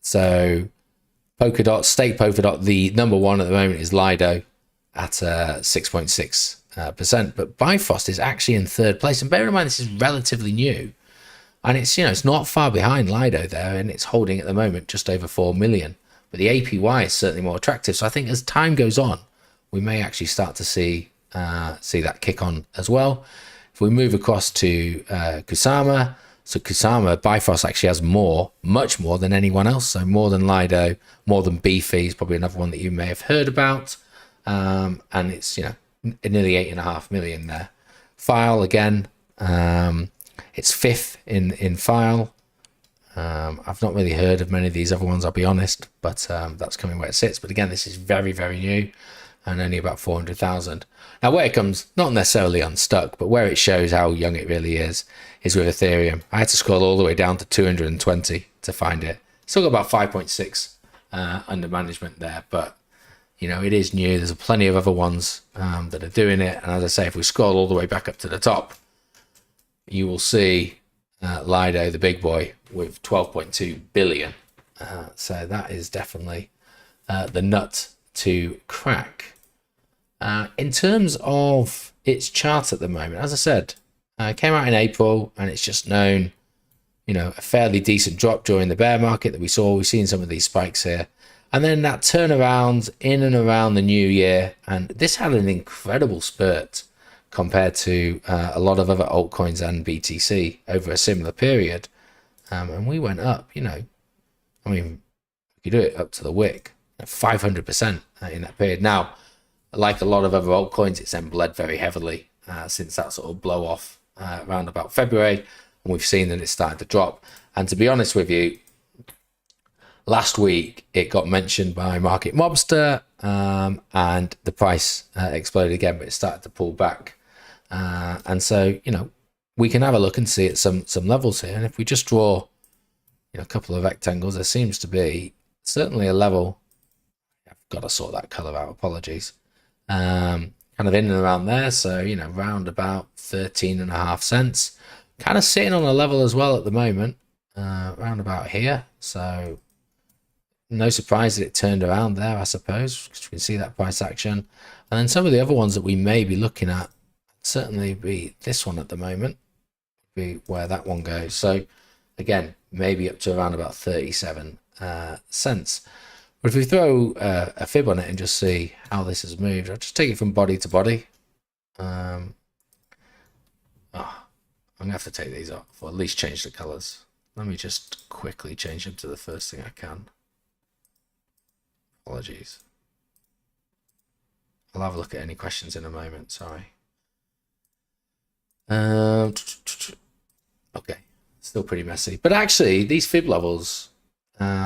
So Polkadot, stake Polkadot, the number one at the moment is Lido at 6.6%. But Bifost is actually in third place. And bear in mind, this is relatively new. And it's, it's not far behind Lido there, and it's holding at the moment just over 4 million. But the APY is certainly more attractive. So I think as time goes on, we may actually start to see that kick on as well. If we move across to Kusama, so Kusama, Bifost actually has much more than anyone else. So more than Lido, more than Beefy is probably another one that you may have heard about. And it's, nearly 8.5 million there. File again, it's fifth in File. I've not really heard of many of these other ones, I'll be honest, but that's coming where it sits. But again, this is very, very new and only about 400,000. Now, where it comes, not necessarily unstuck, but where it shows how young it really is with Ethereum. I had to scroll all the way down to 220 to find it. Still got about 5.6 under management there, but it is new. There's plenty of other ones that are doing it. And as I say, if we scroll all the way back up to the top, you will see Lido, the big boy, with 12.2 billion. So that is definitely the nut to crack. In terms of its chart at the moment, as I said, it came out in April, and it's just known, a fairly decent drop during the bear market that we saw. We've seen some of these spikes here. And then that turnaround in and around the new year. And this had an incredible spurt compared to a lot of other altcoins and BTC over a similar period. And we went up, you do it up to the wick, 500% in that period. Now, like a lot of other altcoins, it's then bled very heavily since that sort of blow off around about February. And we've seen that it started to drop. And to be honest with you, last week it got mentioned by Market Mobster and the price exploded again, but it started to pull back. And so, we can have a look and see at some levels here. And if we just draw, a couple of rectangles, there seems to be certainly a level. I've got to sort that color out. Apologies. Kind of in and around there. So, round about 13.5 cents. Kind of sitting on a level as well at the moment, round about here. So no surprise that it turned around there, I suppose, because you can see that price action. And then some of the other ones that we may be looking at, certainly be this one at the moment, be where that one goes. So again, maybe up to around about 37 cents. But if we throw a fib on it and just see how this has moved, I'll just take it from body to body. I'm gonna have to take these off, or at least change the colors. Let me just quickly change them to the first thing I can. Apologies. I'll have a look at any questions in a moment, sorry. Okay, still pretty messy, but actually these fib levels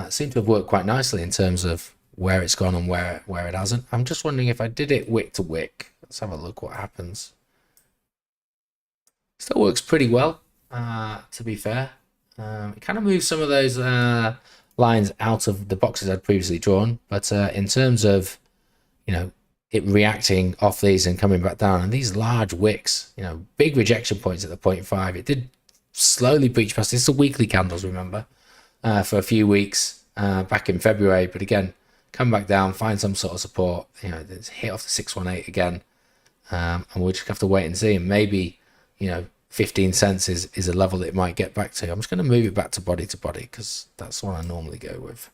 seem to have worked quite nicely in terms of where it's gone and where it hasn't. I'm just wondering if I did it wick to wick. Let's have a look what happens. Still works pretty well, to be fair. It kind of moves some of those lines out of the boxes I'd previously drawn, but in terms of it reacting off these and coming back down, and these large wicks, big rejection points at the 0.5, it did slowly breach past. This is the weekly candles, remember, for a few weeks back in February, but again, come back down, find some sort of support, it's hit off the 618 again, and we'll just have to wait and see, and maybe 15 cents is a level that it might get back to. I'm just going to move it back to body because that's what I normally go with.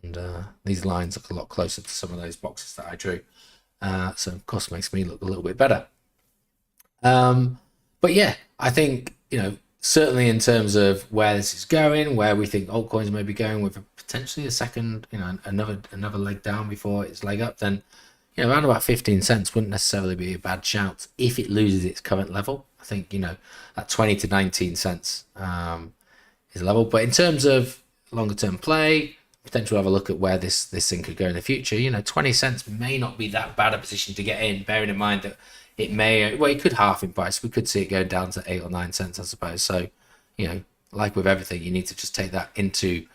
And these lines look a lot closer to some of those boxes that I drew. So of course makes me look a little bit better. But yeah, I think, certainly in terms of where this is going, where we think altcoins may be going with potentially a second, another leg down before its leg up, then around about 15 cents wouldn't necessarily be a bad shout if it loses its current level. I think, that 20 to 19 cents is a level. But in terms of longer term play, potentially have a look at where this thing could go in the future. 20 cents may not be that bad a position to get in, bearing in mind that it could half in price. We could see it go down to 8 or 9 cents, I suppose. So, like with everything, you need to just take that into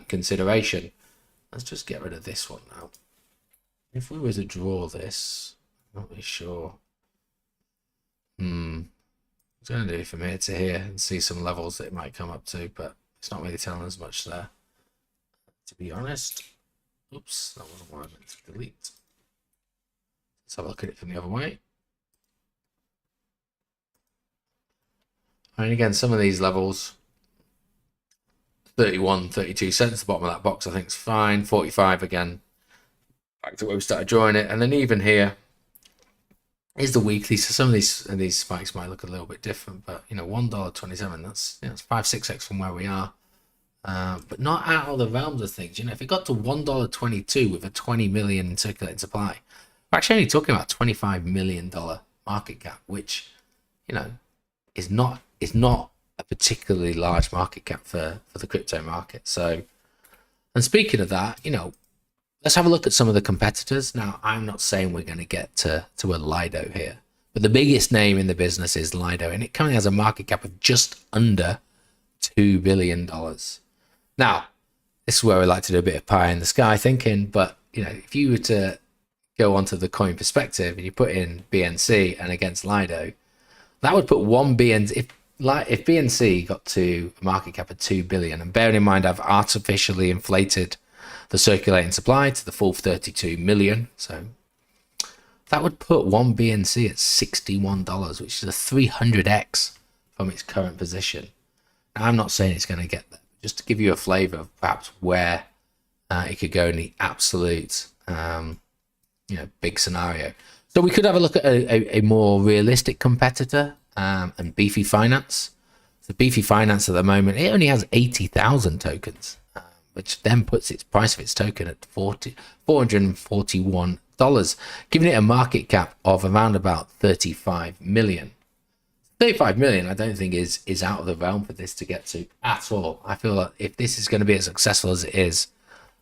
consideration. Let's just get rid of this one now. if we were to draw this, I'm not really sure. I'm going to do from here to here and see some levels that it might come up to, but it's not really telling us much there, to be honest. Oops, that wasn't what I meant to delete. Let's have a look at it from the other way. And again, some of these levels, 31, 32 cents, the bottom of that box I think is fine. 45 again, back to where we started drawing it. And then even here is the weekly. So some of these spikes might look a little bit different, but you know, $1.27, that's, you know, it's 5-6x from where we are. But not out of the realms of things. You know, if it got to $1.22 with a 20 million circulating supply, we're actually only talking about $25 million market cap, which, you know, is not a particularly large market cap for the crypto market. So, and speaking of that, you know, let's have a look at some of the competitors. Now, I'm not saying we're going to get to a Lido here, but the biggest name in the business is Lido, and it currently has a market cap of just under $2 billion. Now, this is where we like to do a bit of pie in the sky thinking, but you know, if you were to go onto the coin perspective and you put in BNC and against Lido, that would put one BNC, if BNC got to a market cap of 2 billion, and bearing in mind I've artificially inflated the circulating supply to the full 32 million, so that would put one BNC at $61, which is a 300x from its current position. Now, I'm not saying it's going to get there, just to give you a flavor of perhaps where it could go in the absolute you know, big scenario. So we could have a look at a more realistic competitor, and Beefy Finance. So Beefy Finance at the moment, it only has 80,000 tokens, which then puts its price of its token at $441, giving it a market cap of around about 35 million. 35 million, I don't think is out of the realm for this to get to at all. I feel like if this is going to be as successful as it is,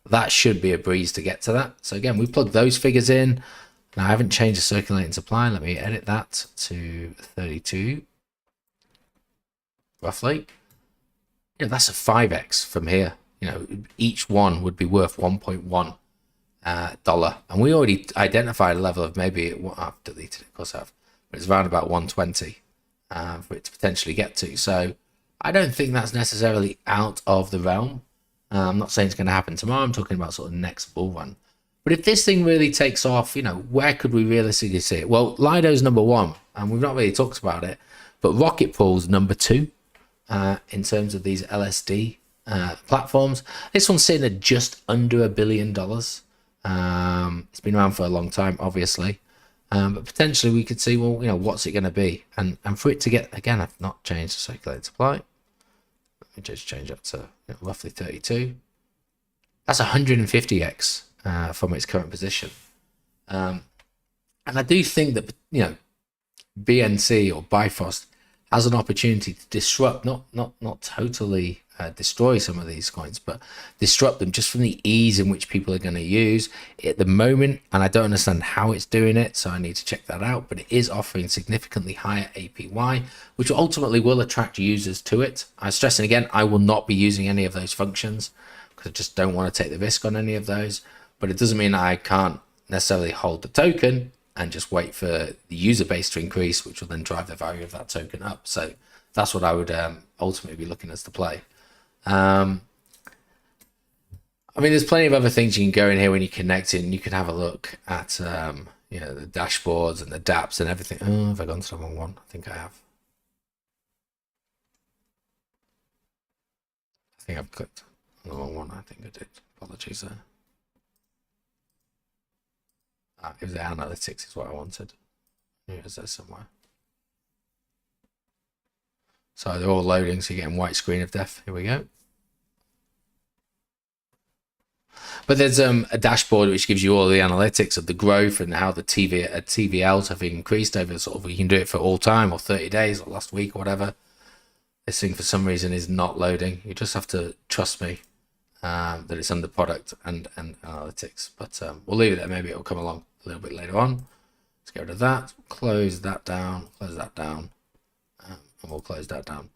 that should be a breeze to get to that. So again, we plug those figures in. Now, I haven't changed the circulating supply. Let me edit that to 32, roughly. You know, that's a 5x from here. You know, each one would be worth $1.1 dollar. And we already identified a level of maybe, well, I've deleted it, of course I have, but it's around about 120 for it to potentially get to. So I don't think that's necessarily out of the realm. I'm not saying it's going to happen tomorrow. I'm talking about sort of next bull run. But if this thing really takes off, you know, where could we realistically see it? Well, Lido's number one, and we've not really talked about it, but Rocket Pool's number two in terms of these LSD platforms. This one's sitting at just under $1 billion. It's been around for a long time, obviously, but potentially we could see, well, you know, what's it going to be? And for it to get, again, I've not changed the circulating supply. Let me just change that to, you know, roughly 32. That's 150x. From its current position, and I do think that, you know, BNC or Bifost has an opportunity to disrupt, not totally destroy some of these coins, but disrupt them just from the ease in which people are going to use it at the moment. And I don't understand how it's doing it, so I need to check that out. But it is offering significantly higher APY, which ultimately will attract users to it. I'm stressing again, I will not be using any of those functions because I just don't want to take the risk on any of those. But it doesn't mean I can't necessarily hold the token and just wait for the user base to increase, which will then drive the value of that token up. So that's what I would ultimately be looking as to play. I mean, there's plenty of other things you can go in here when you connect in. You can have a look at you know, the dashboards and the dApps and everything. Oh, have I gone to the wrong one? I think I have. I think I've clicked on the wrong one. I think I did. Apologies there. It was the analytics is what I wanted. Here is there somewhere. So they're all loading, so you're getting white screen of death. Here we go. But there's a dashboard which gives you all the analytics of the growth and how the TVLs have increased over sort of, you can do it for all time or 30 days or last week or whatever. This thing for some reason is not loading. You just have to trust me that it's under product and analytics. But we'll leave it there. Maybe it'll come along a little bit later on. Let's get rid of that. Close that down. Close that down. And we'll close that down.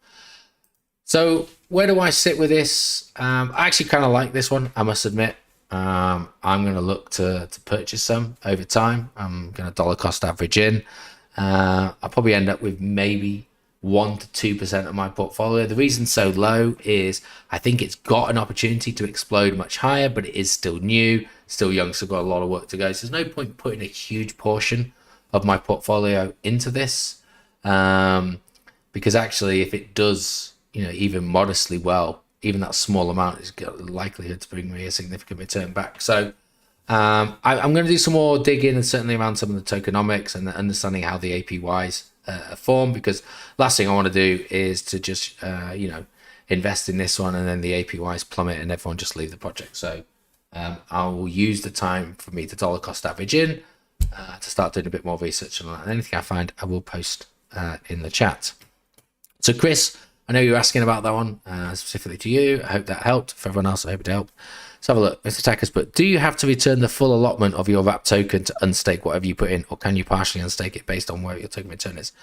So where do I sit with this? I actually kind of like this one, I must admit. I'm going to look to purchase some over time. I'm going to dollar cost average in. I'll probably end up with maybe 1 to 2% of my portfolio. The reason so low is I think it's got an opportunity to explode much higher, but it is still new, still young, so got a lot of work to go. So there's no point putting a huge portion of my portfolio into this, because actually if it does, even modestly well, even that small amount has got the likelihood to bring me a significant return back. So I'm going to do some more digging, and certainly around some of the tokenomics and understanding how the APYs form, because last thing I want to do is to just invest in this one and then the APYs plummet and everyone just leave the project. So I will use the time for me to dollar cost average in to start doing a bit more research on that. And anything I find, I will post in the chat. So Chris, I know you're asking about that one specifically to you. I hope that helped. For everyone else, I hope it helped. Let's have a look. Mr. Tackers, but do you have to return the full allotment of your wrap token to unstake whatever you put in, or can you partially unstake it based on where your token return is?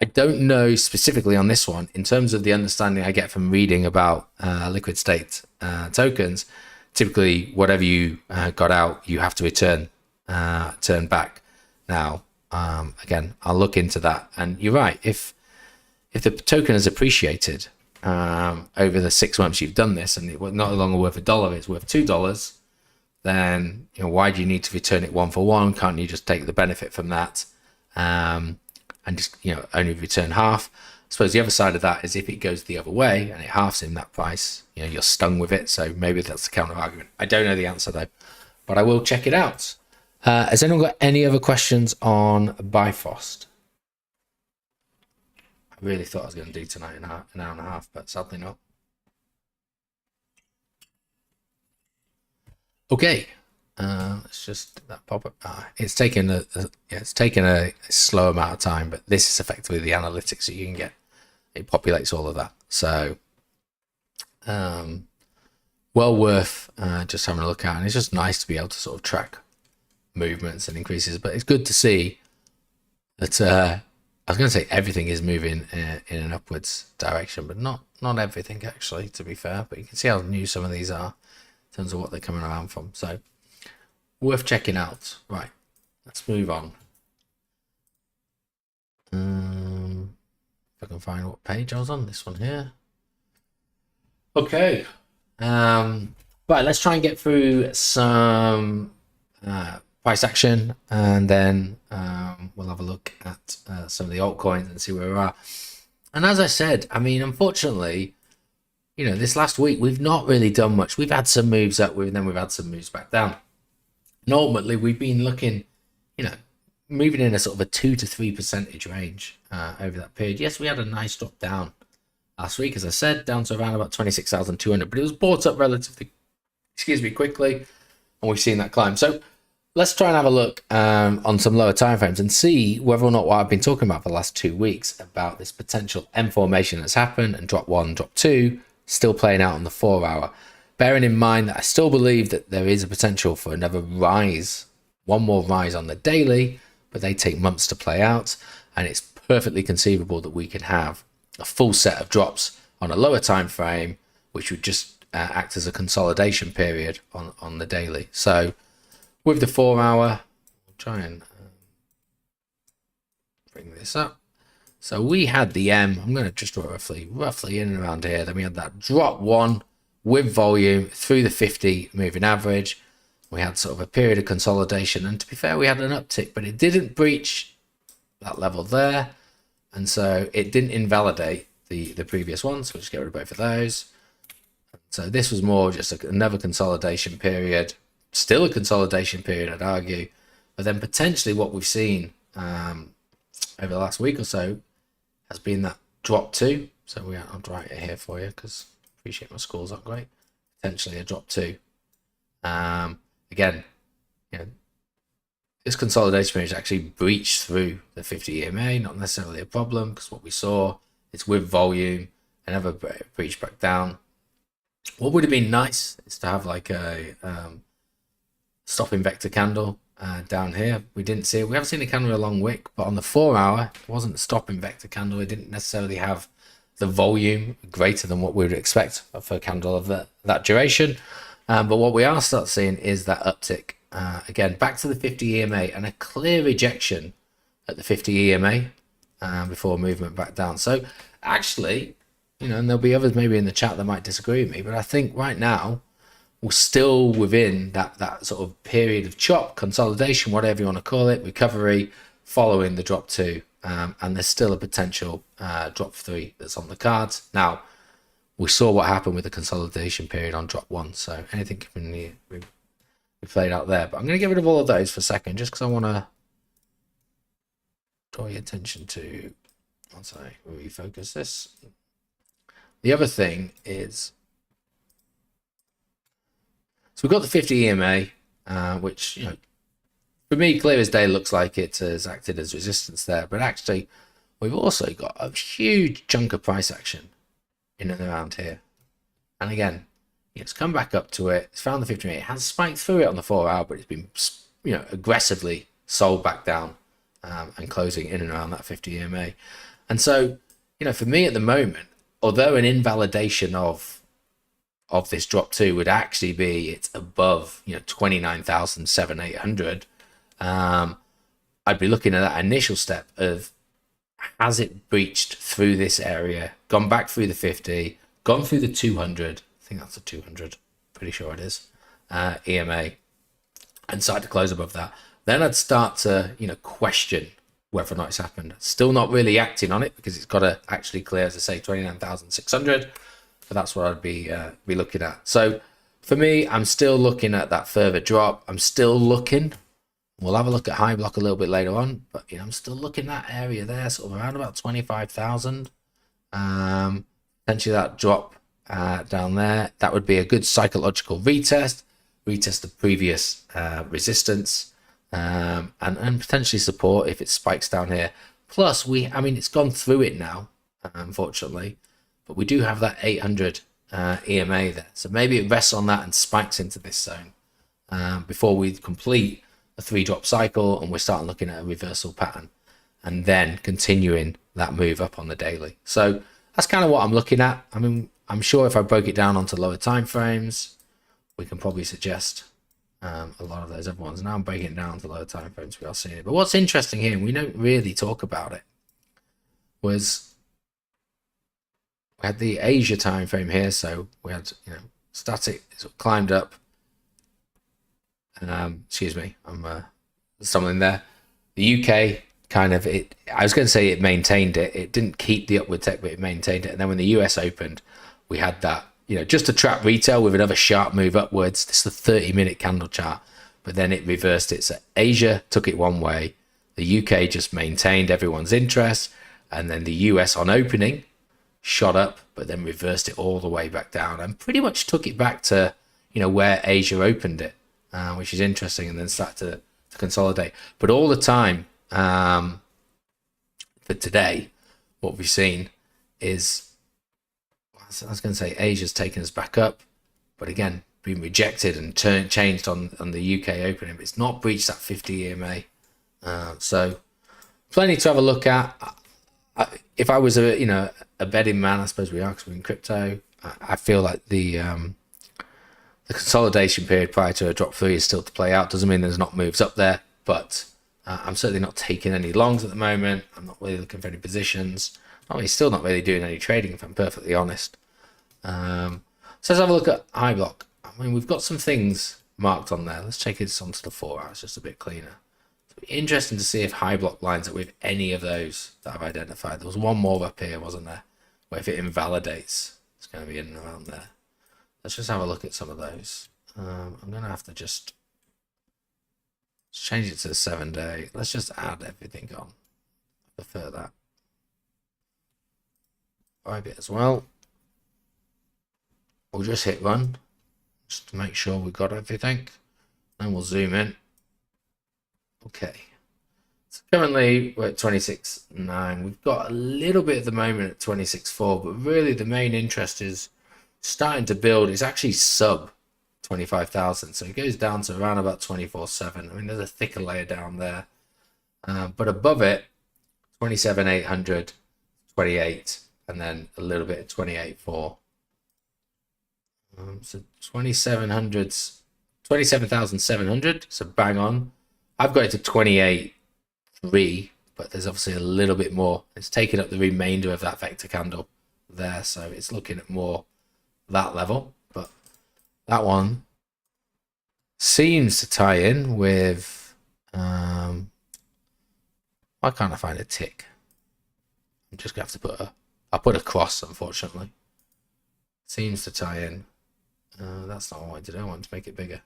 I don't know specifically on this one. In terms of the understanding I get from reading about liquid state tokens, typically whatever you got out, you have to return back. Now, again, I'll look into that. And you're right. If the token has appreciated over the 6 months you've done this, and it was not longer worth $1, it's worth $2, then why do you need to return it 1 for 1? Can't you just take the benefit from that and just only return half? I suppose the other side of that is if it goes the other way and it halves in that price, you're stung with it. So maybe that's the counter argument. I don't know the answer though, but I will check it out. Has anyone got any other questions on Bifost? Really thought I was going to do tonight an hour and a half, but sadly not. Okay, let's just that pop up. It's taken a slow amount of time, but this is effectively the analytics that you can get. It populates all of that, so well worth just having a look at. And it's just nice to be able to sort of track movements and increases. But it's good to see that. I was going to say everything is moving in an upwards direction, but not everything actually, to be fair. But you can see how new some of these are in terms of what they're coming around from. So worth checking out. Right, let's move on. If I can find what page I was on, this one here. Okay. Right, let's try and get through some price action, and then we'll have a look at some of the altcoins and see where we're at. And as I said, I mean, unfortunately, this last week we've not really done much. We've had some moves up, and then we've had some moves back down. And ultimately, we've been looking, moving in a sort of a 2 to 3% range over that period. Yes, we had a nice drop down last week, as I said, down to around about 26,200, but it was bought up relatively, quickly, and we've seen that climb. So let's try and have a look on some lower time frames and see whether or not what I've been talking about for the last 2 weeks about this potential M formation that's happened and drop 1, drop 2 still playing out on the 4 hour. Bearing in mind that I still believe that there is a potential for another rise, one more rise on the daily, but they take months to play out, and it's perfectly conceivable that we could have a full set of drops on a lower time frame, which would just act as a consolidation period on the daily. So with the 4 hour, I'll try and bring this up. So we had the M, I'm going to just draw roughly in and around here. Then we had that drop 1 with volume through the 50 moving average. We had sort of a period of consolidation, and to be fair, we had an uptick, but it didn't breach that level there, and so it didn't invalidate the previous one. So we'll just get rid of both of those. So this was more just another consolidation period. Still a consolidation period, I'd argue, but then potentially what we've seen over the last week or so has been that drop 2. So I'll write it here for you because I appreciate my scores aren't great. Potentially a drop 2. Again, this consolidation period actually breached through the 50 EMA, not necessarily a problem, because what we saw is with volume, another breach back down. What would have been nice is to have like a stopping vector candle down here. We didn't see it. We haven't seen a candle a long wick, but on the 4 hour, it wasn't a stopping vector candle. It didn't necessarily have the volume greater than what we would expect for a candle of that duration. But what we are start seeing is that uptick. Again, back to the 50 EMA and a clear rejection at the 50 EMA before movement back down. So actually, and there'll be others maybe in the chat that might disagree with me, but I think right now we're still within that sort of period of chop, consolidation, whatever you want to call it, recovery following the drop 2. And there's still a potential drop 3 that's on the cards. Now, we saw what happened with the consolidation period on drop 1, so anything can be played out there. But I'm going to get rid of all of those for a second, just because I want to draw your attention to, once I refocus this. The other thing is, so we've got the 50 EMA, which, for me, clear as day, looks like it has acted as resistance there. But actually, we've also got a huge chunk of price action in and around here. And again, it's come back up to it. It's found the 50 EMA. It has spiked through it on the 4-hour, but it's been, aggressively sold back down and closing in and around that 50 EMA. And so, for me at the moment, although an invalidation of this drop 2 would actually be it's above 29,700, I'd be looking at that initial step of, has it breached through this area, gone back through the 50, gone through the 200, I think that's a 200, pretty sure it is, EMA, and started to close above that. Then I'd start to question whether or not it's happened. Still not really acting on it because it's got to actually clear, as I say, 29,600. But that's what I'd be looking at. So for me, I'm still looking at that further drop. I'm still looking. We'll have a look at high block a little bit later on, but I'm still looking at that area there, sort of around about 25,000. Potentially that drop down there. That would be a good psychological retest the previous resistance, and potentially support if it spikes down here. Plus, it's gone through it now, unfortunately. But we do have that 800 EMA there. So maybe it rests on that and spikes into this zone before we complete a 3-drop cycle and we're starting looking at a reversal pattern and then continuing that move up on the daily. So that's kind of what I'm looking at. I'm sure if I broke it down onto lower time frames, we can probably suggest a lot of those other ones. Now I'm breaking it down to lower time frames, we are seeing it. But what's interesting here, and we don't really talk about it, was we had the Asia time frame here. So we had, static, sort of climbed up. Excuse me, I'm something there. The UK kind of, I was going to say it maintained it. It didn't keep the upward tech, but it maintained it. And then when the US opened, we had that, just to trap retail with another sharp move upwards. This is the 30-minute candle chart, but then it reversed it. So Asia took it one way. The UK just maintained everyone's interest. And then the US on opening shot up, but then reversed it all the way back down and pretty much took it back to, where Asia opened it. Which is interesting, and then start to consolidate. But all the time for today, what we've seen is, I was going to say Asia's taken us back up, but again, been rejected and changed on the UK opening. But it's not breached that 50 EMA. So plenty to have a look at. If I was a betting man, I suppose we are because we're in crypto. I feel like the consolidation period prior to a drop 3 is still to play out. Doesn't mean there's not moves up there, but I'm certainly not taking any longs at the moment. I'm not really looking for any positions. Still not really doing any trading, if I'm perfectly honest. So let's have a look at high block. We've got some things marked on there. Let's take this onto the 4 hours, just a bit cleaner. It'll be interesting to see if high block lines up with any of those that I've identified. There was one more up here, wasn't there? Where if it invalidates, it's going to be in and around there. Let's just have a look at some of those. I'm going to have to just change it to the 7-day. Let's just add everything on. I prefer that. Bybit as well. We'll just hit run just to make sure we've got everything. Then we'll zoom in. Okay. So currently we're at 26.9. We've got a little bit at the moment at 26.4, but really the main interest is starting to build. It's actually sub 25,000, so it goes down to around about 24.7. There's a thicker layer down there, but above it 27,800, 28, and then a little bit of 28.4. So 27,700. So bang on. I've got it to 28.3, but there's obviously a little bit more. It's taken up the remainder of that vector candle there, so it's looking at more that level. But that one seems to tie in with why can't I find a tick? I'm just gonna have to put a cross, unfortunately. Seems to tie in. That's not what I wanted to do. I wanted to make it bigger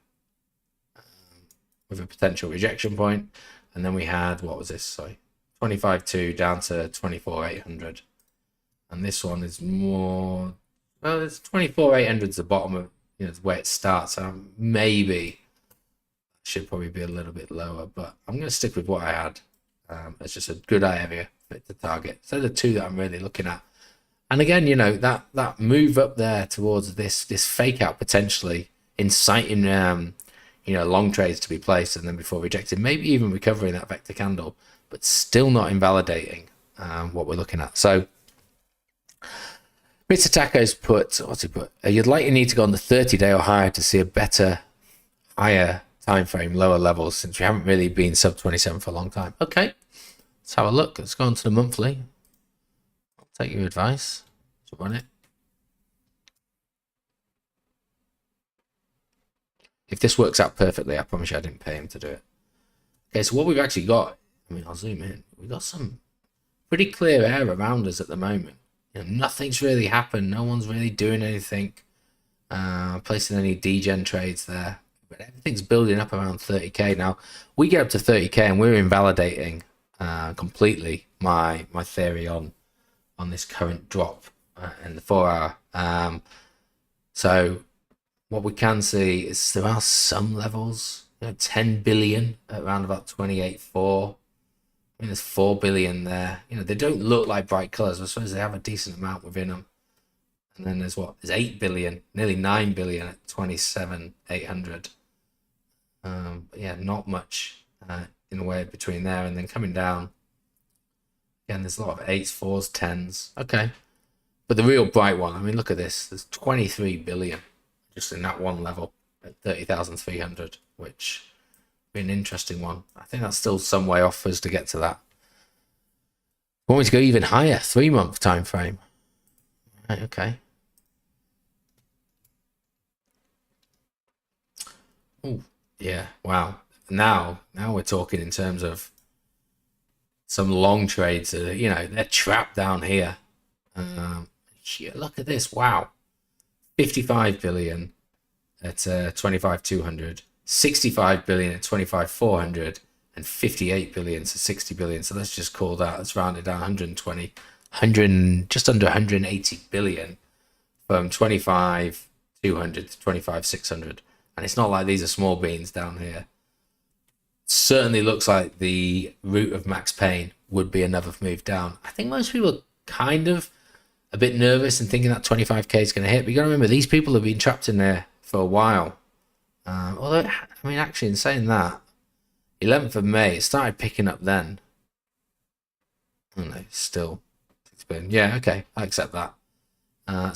with a potential rejection point. And then we had, what was this? Sorry, 25.2 down to 24.800. And this one is more, well, it's 24.800 is the bottom of, where it starts. Maybe should probably be a little bit lower, but I'm going to stick with what I had. It's just a good area to target. So the two that I'm really looking at. And again, that move up there towards this fake out potentially inciting long trades to be placed, and then before rejecting, maybe even recovering that vector candle, but still not invalidating what we're looking at. So Mr. Taco's put, what's he put? You'd likely need to go on the 30-day or higher to see a better, higher time frame, lower levels, since we haven't really been sub 27 for a long time. Okay, let's have a look. Let's go on to the monthly. I'll take your advice. Let's run it. If this works out perfectly, I promise you I didn't pay him to do it. Okay, so what we've actually got, I'll zoom in. We've got some pretty clear air around us at the moment. Nothing's really happened. No one's really doing anything, placing any degen trades there. But everything's building up around 30k. Now, we get up to 30k and we're invalidating completely my theory on this current drop in the 4 hour. So what we can see is there are some levels, 10 billion at around about 28.4. There's 4 billion there. They don't look like bright colors, but I suppose they have a decent amount within them. And then there's 8 billion, nearly 9 billion at 27,800. Yeah, not much in the way between there. And then coming down, again, there's a lot of 8s, 4s, 10s. Okay. But the real bright one, look at this. There's 23 billion just in that one level at 30,300, which be an interesting one. I think that's still some way off for us to get to that. Want me to go even higher? 3-month time frame. Right, okay. Oh, yeah. Wow. Now we're talking in terms of some long trades. They're trapped down here. Look at this. Wow. 55 billion at 25,200. 65 billion at 25,400, and 58 billion to 60 billion. So let's just call that, let's round it down, 120, just under 180 billion from 25,200 to 25,600. And it's not like these are small beans down here. Certainly looks like the root of max pain would be another move down. I think most people are kind of a bit nervous and thinking that 25k is going to hit. But you got to remember, these people have been trapped in there for a while. Although, actually, in saying that, 11th of May, it started picking up then. And still, it's been, yeah, okay, I accept that.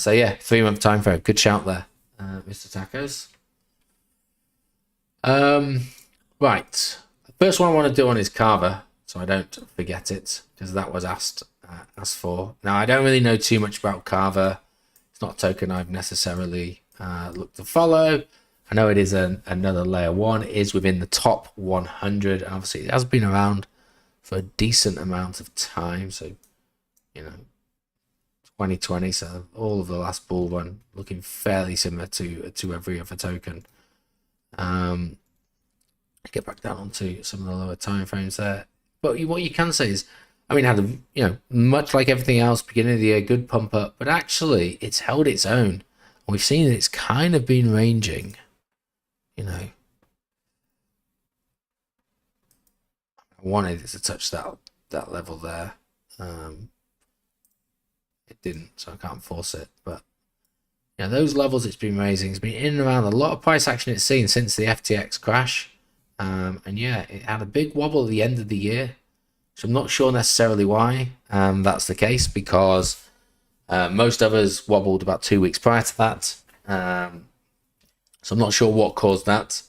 So yeah, 3-month time frame, good shout there, Mr. Tacos. Right, the first one I want to do on is Carver, so I don't forget it, because that was asked for. Now, I don't really know too much about Carver. It's not a token I've necessarily looked to follow. I know it is another layer one. It is within the top 100. And obviously, it has been around for a decent amount of time. So, 2020. So all of the last bull run looking fairly similar to every other token. Get back down onto some of the lower time frames there. But what you can say is, had much like everything else, beginning of the year, good pump up. But actually, it's held its own. We've seen that it's kind of been ranging. I wanted it to touch that level there. It didn't, so I can't force it. But those levels it's been raising, it's been in and around. A lot of price action it's seen since the FTX crash. And yeah, it had a big wobble at the end of the year. So I'm not sure necessarily why that's the case, because most others wobbled about 2 weeks prior to that. So I'm not sure what caused that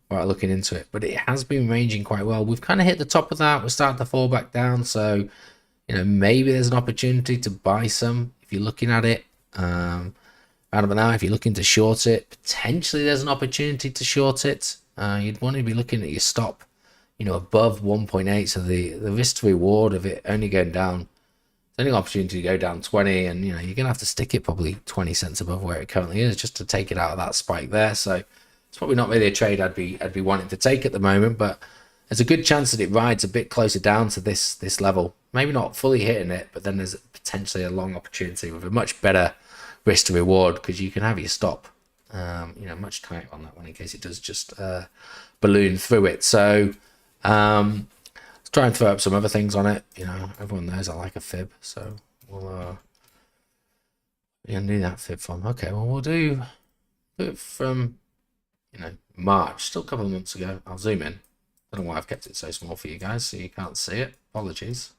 while looking into it, but it has been ranging quite well. We've kind of hit the top of that. We're starting to fall back down. So, maybe there's an opportunity to buy some if you're looking at it. Right about now, if you're looking to short it, potentially there's an opportunity to short it. You'd want to be looking at your stop, above 1.8. So the risk to reward of it only going down, there's only an opportunity to go down 20, and you're gonna have to stick it probably 20 cents above where it currently is just to take it out of that spike there. So it's probably not really a trade I'd be wanting to take at the moment, but there's a good chance that it rides a bit closer down to this level. Maybe not fully hitting it, but then there's potentially a long opportunity with a much better risk to reward, because you can have your stop much tighter on that one in case it does just balloon through it. So let's try and throw up some other things on it. Everyone knows I like a fib, so we'll do that fib from. Okay, well, we'll do it from March, still a couple of months ago. I'll zoom in. I don't know why I've kept it so small for you guys so you can't see it. Apologies.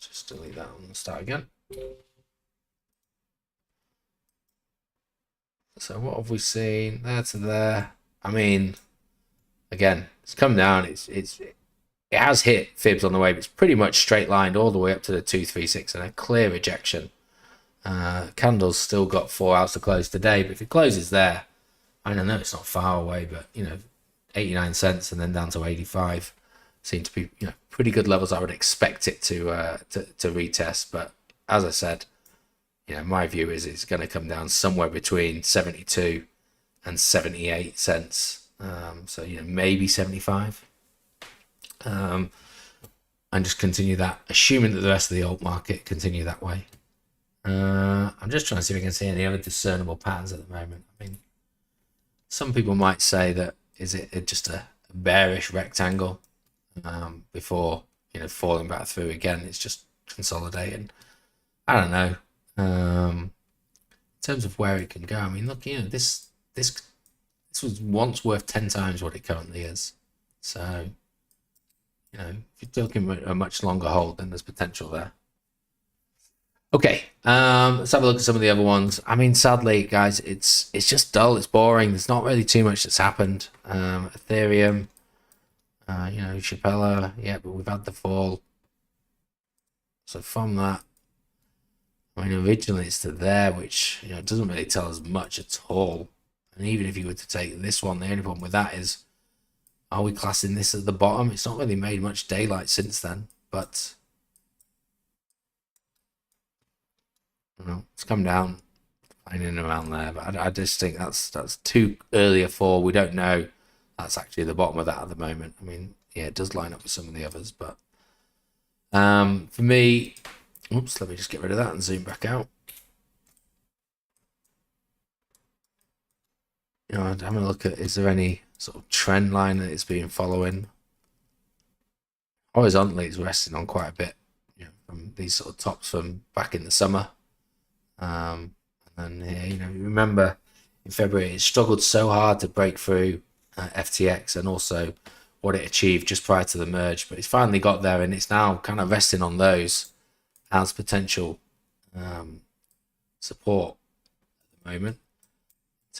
Just delete that and start again. So what have we seen? There to there. I mean, again, it's come down. It has hit fibs on the way, but it's pretty much straight lined all the way up to the 236 and a clear rejection. Candle's still got 4 hours to close today, but if it closes there, I know it's not far away, but 89 cents and then down to 85 seem to be pretty good levels. I would expect it to retest, but as I said, my view is it's going to come down somewhere between 72 and 78 cents. So maybe 75, and just continue that, assuming that the rest of the alt market continue that way. I'm just trying to see if I can see any other discernible patterns at the moment. I mean, some people might say that is it just a bearish rectangle before falling back through again. It's just consolidating. I don't know. In terms of where it can go, I mean, look, this was once worth 10 times what it currently is. So, if you're looking at a much longer hold, then there's potential there. Okay, let's have a look at some of the other ones. I mean, sadly, guys, it's just dull. It's boring. There's not really too much that's happened. Ethereum, Chapella, yeah, but we've had the fall. So from that, I mean, originally it's to there, which it doesn't really tell us much at all. And even if you were to take this one, the only problem with that is, are we classing this at the bottom? It's not really made much daylight since then, but it's come down in and around there. But I just think that's too early a fall. We don't know that's actually the bottom of that at the moment. I mean, yeah, it does line up with some of the others, but for me, oops, let me just get rid of that and zoom back out. I'm having a look at, is there any sort of trend line that it's been following? Horizontally, it's resting on quite a bit, from these sort of tops from back in the summer. And then here, you remember in February, it struggled so hard to break through FTX and also what it achieved just prior to the merge, but it's finally got there, and it's now kind of resting on those as potential support at the moment.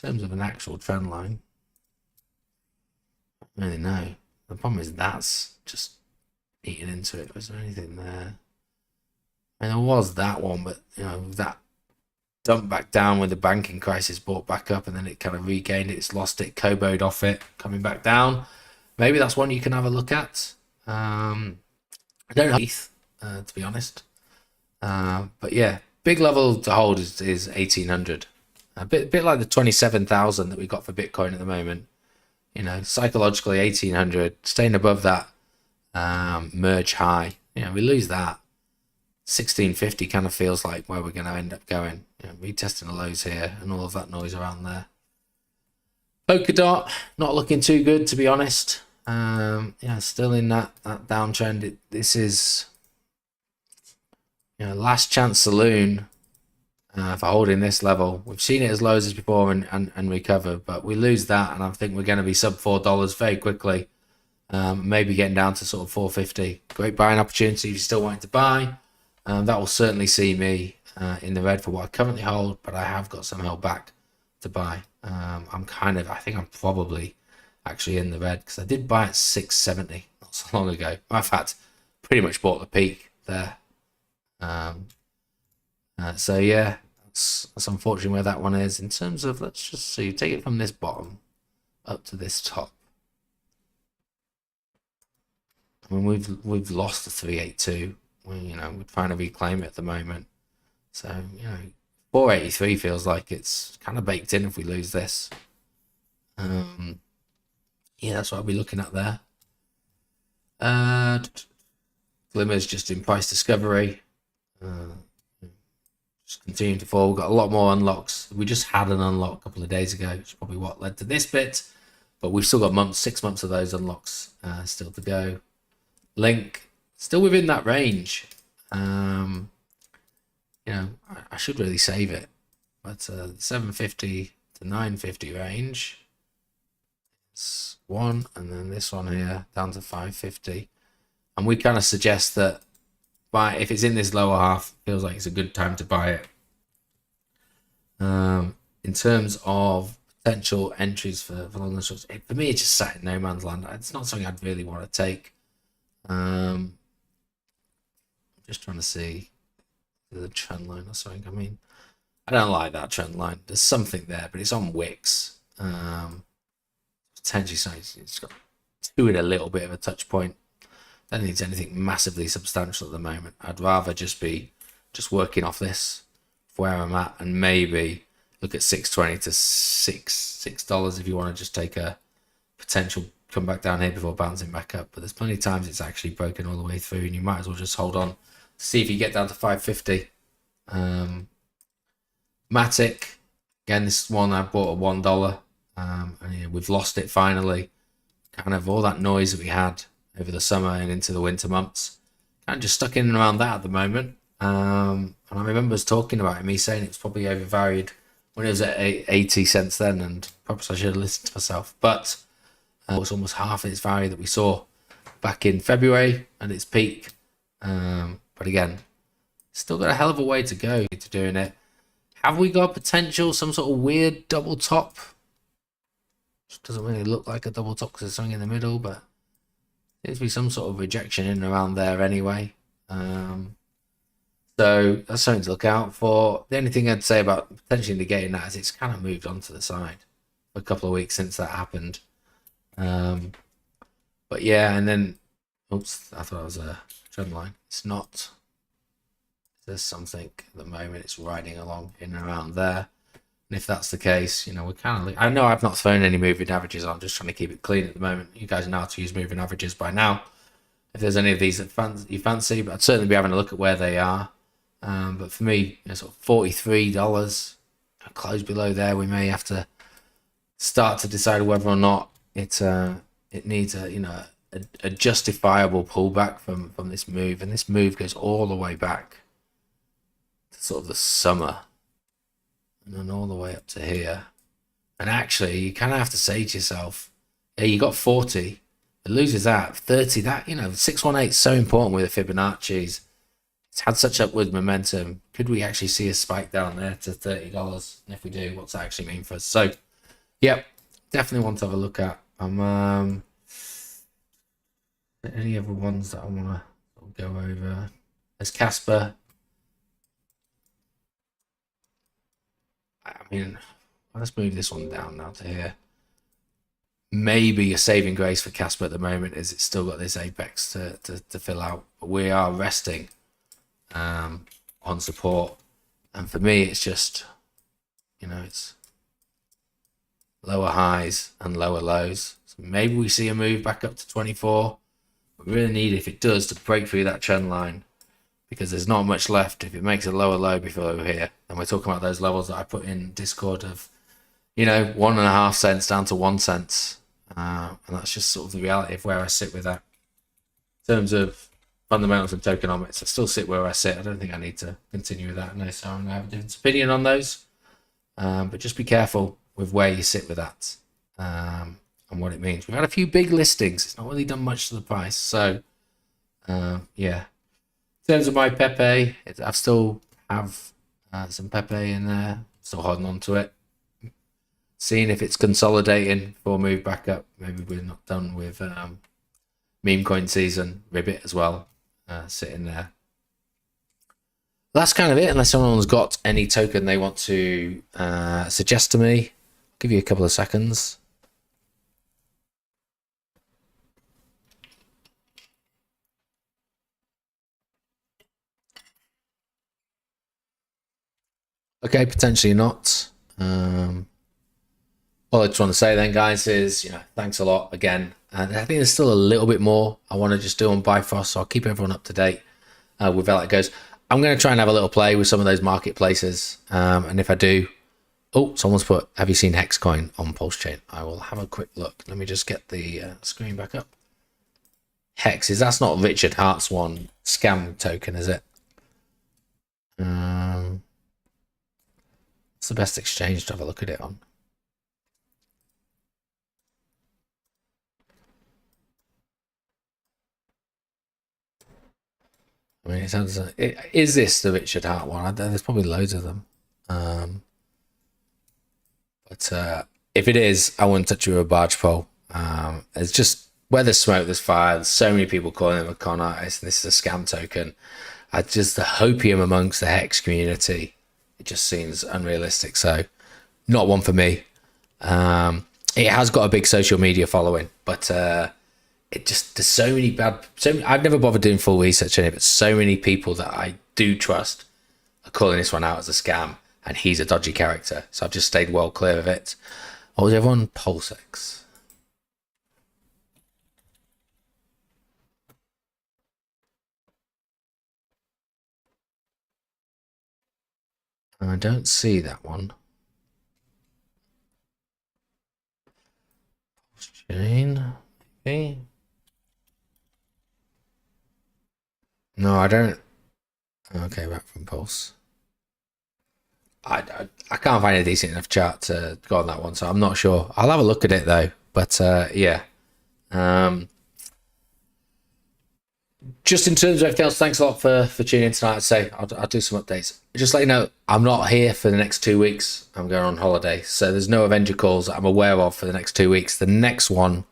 In terms of an actual trend line, I don't really know. The problem is that's just eating into it. Was there anything there? I mean, there was that one, but that dumped back down when the banking crisis brought back up, and then it kind of regained it. It's lost it, Kobo'd off it, coming back down. Maybe that's one you can have a look at. I don't know ETH, to be honest. But yeah, big level to hold is 1800. A bit like the 27,000 that we got for Bitcoin at the moment. Psychologically 1800, staying above that merge high. We lose that. 1650 kind of feels like where we're going to end up going. Retesting the lows here and all of that noise around there. Polkadot, not looking too good, to be honest. Still in that downtrend. This is last chance saloon for holding this level. We've seen it as low as this before and recover, but we lose that, and I think we're going to be sub $4 very quickly. Maybe getting down to sort of 450. Great buying opportunity if you're still wanting to buy. That will certainly see me in the red for what I currently hold, but I have got some held back to buy. I think I'm probably actually in the red because I did buy at 670 not so long ago. In fact, pretty much bought the peak there. So yeah, that's unfortunately where that one is. In terms of, let's just see, take it from this bottom up to this top. I mean, we've lost the 382. We're trying to reclaim it at the moment. So 483 feels like it's kind of baked in if we lose this. Yeah, that's what I'll be looking at there. Glimmer's just in price discovery. Just continuing to fall. We've got a lot more unlocks. We just had an unlock a couple of days ago, which is probably what led to this bit. But we've still got 6 months of those unlocks still to go. Link still within that range. I should really save it, but 750 to 950 range. It's one, and then this one here down to 550, and we kind of suggest that if it's in this lower half, feels like it's a good time to buy it. In terms of potential entries for long and short, for me, it's just sat in no man's land. It's not something I'd really want to take. I'm just trying to see the trend line or something. I mean, I don't like that trend line. There's something there, but it's on Wix. Potentially something, it's got to it a little bit of a touch point. I don't think it's anything massively substantial at the moment. I'd rather just be working off this for where I'm at, and maybe look at 620 to $6 if you want to just take a potential come back down here before bouncing back up. But there's plenty of times it's actually broken all the way through, and you might as well just hold on, see if you get down to 550. Matic, again, this one I bought at $1, and we've lost it finally. Kind of all that noise that we had over the summer and into the winter months, kind of just stuck in and around that at the moment. And I remember us talking about it, me saying it's probably overvalued when it was at 80 cents then, and perhaps I should have listened to myself. But it was almost half its value that we saw back in February at its peak. But again, still got a hell of a way to go to doing it. Have we got potential, some sort of weird double top? Just doesn't really look like a double top because there's something in the middle, but there's be some sort of rejection in and around there anyway. So that's something to look out for. The only thing I'd say about potentially negating that is it's kind of moved on to the side for a couple of weeks since that happened. But yeah, and then, oops, I thought it was a trend line. It's not. There's something at the moment. It's riding along in and around there. And if that's the case, we're kind of. I know I've not thrown any moving averages on. I'm just trying to keep it clean at the moment. You guys know how to use moving averages by now. If there's any of these that you fancy, but I'd certainly be having a look at where they are. But for me, sort of $43, close below there, we may have to start to decide whether or not it needs a justifiable pullback from this move. And this move goes all the way back to sort of the summer, and then all the way up to here. And actually, you kind of have to say to yourself, yeah, you got 40, it loses that 30. That 618 is so important with the Fibonacci's. It's had such upward momentum. Could we actually see a spike down there to $30? And if we do, what's that actually mean for us? So, yep, definitely want to have a look at. Any other ones that I want to go over? There's Casper. I mean, let's move this one down now to here. Maybe a saving grace for Casper at the moment is it's still got this apex to fill out. But we are resting on support, and for me it's just it's lower highs and lower lows. So maybe we see a move back up to 24. We really need, if it does, to break through that trend line, because there's not much left. If it makes a lower low before over here, and we're talking about those levels that I put in Discord of 1.5 cents down to 1 cent, and that's just sort of the reality of where I sit with that. In terms of fundamentals and tokenomics, I still sit where I sit. I don't think I need to continue with that. No, so I'm going to have a different opinion on those, but just be careful with where you sit with that, and what it means. We've had a few big listings. It's not really done much to the price. So yeah, in terms of my Pepe, I still have Some Pepe in there. Still holding on to it. Seeing if it's consolidating before move back up. Maybe we're not done with Memecoin season. Ribbit as well. Sitting there. That's kind of it, unless someone's got any token they want to suggest to me. I'll give you a couple of seconds. Okay, potentially not. All I just want to say then, guys, is thanks a lot again. And I think there's still a little bit more I want to just do on Bifost, so I'll keep everyone up to date with how it goes. I'm going to try and have a little play with some of those marketplaces. And if I do, someone's put, have you seen Hexcoin on Pulse Chain? I will have a quick look. Let me just get the screen back up. Hexes, that's not Richard Hart's one scam token, is it? It's the best exchange to have a look at it on. I mean, it sounds. Is this the Richard Hart one? There's probably loads of them. But if it is, I wouldn't touch it with a barge pole. It's just where there's smoke, there's fire. There's so many people calling him a con artist, and this is a scam token. Just the hopium amongst the Hex community, it just seems unrealistic. So, not one for me. It has got a big social media following, but it just, there's so many I've never bothered doing full research on it, but so many people that I do trust are calling this one out as a scam, and he's a dodgy character. So I've just stayed well clear of it. What was everyone? Pulsex. I don't see that one. Chain, maybe. No, I don't. Okay, back from Pulse. I can't find a decent enough chart to go on that one, so I'm not sure. I'll have a look at it though. But yeah. Just in terms of everything else, thanks a lot for tuning in tonight. I'd say I'll do some updates. Just let you know, I'm not here for the next 2 weeks. I'm going on holiday, so there's no Avenger calls that I'm aware of for the next 2 weeks. The next one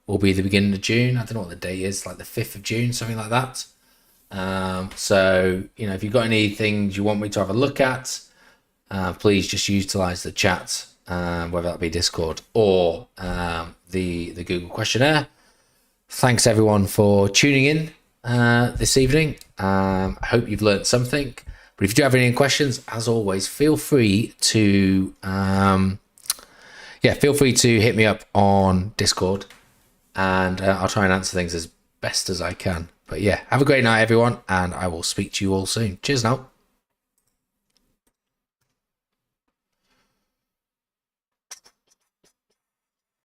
will be the beginning of June. I don't know what the date is, like the 5th of June, something like that. So if you've got any things you want me to have a look at, please just utilize the chat, whether that be Discord or the Google questionnaire. Thanks everyone for tuning in this evening. I hope you've learned something. But if you do have any questions, as always, feel free to hit me up on Discord, and I'll try and answer things as best as I can. But yeah, have a great night, everyone, and I will speak to you all soon. Cheers now.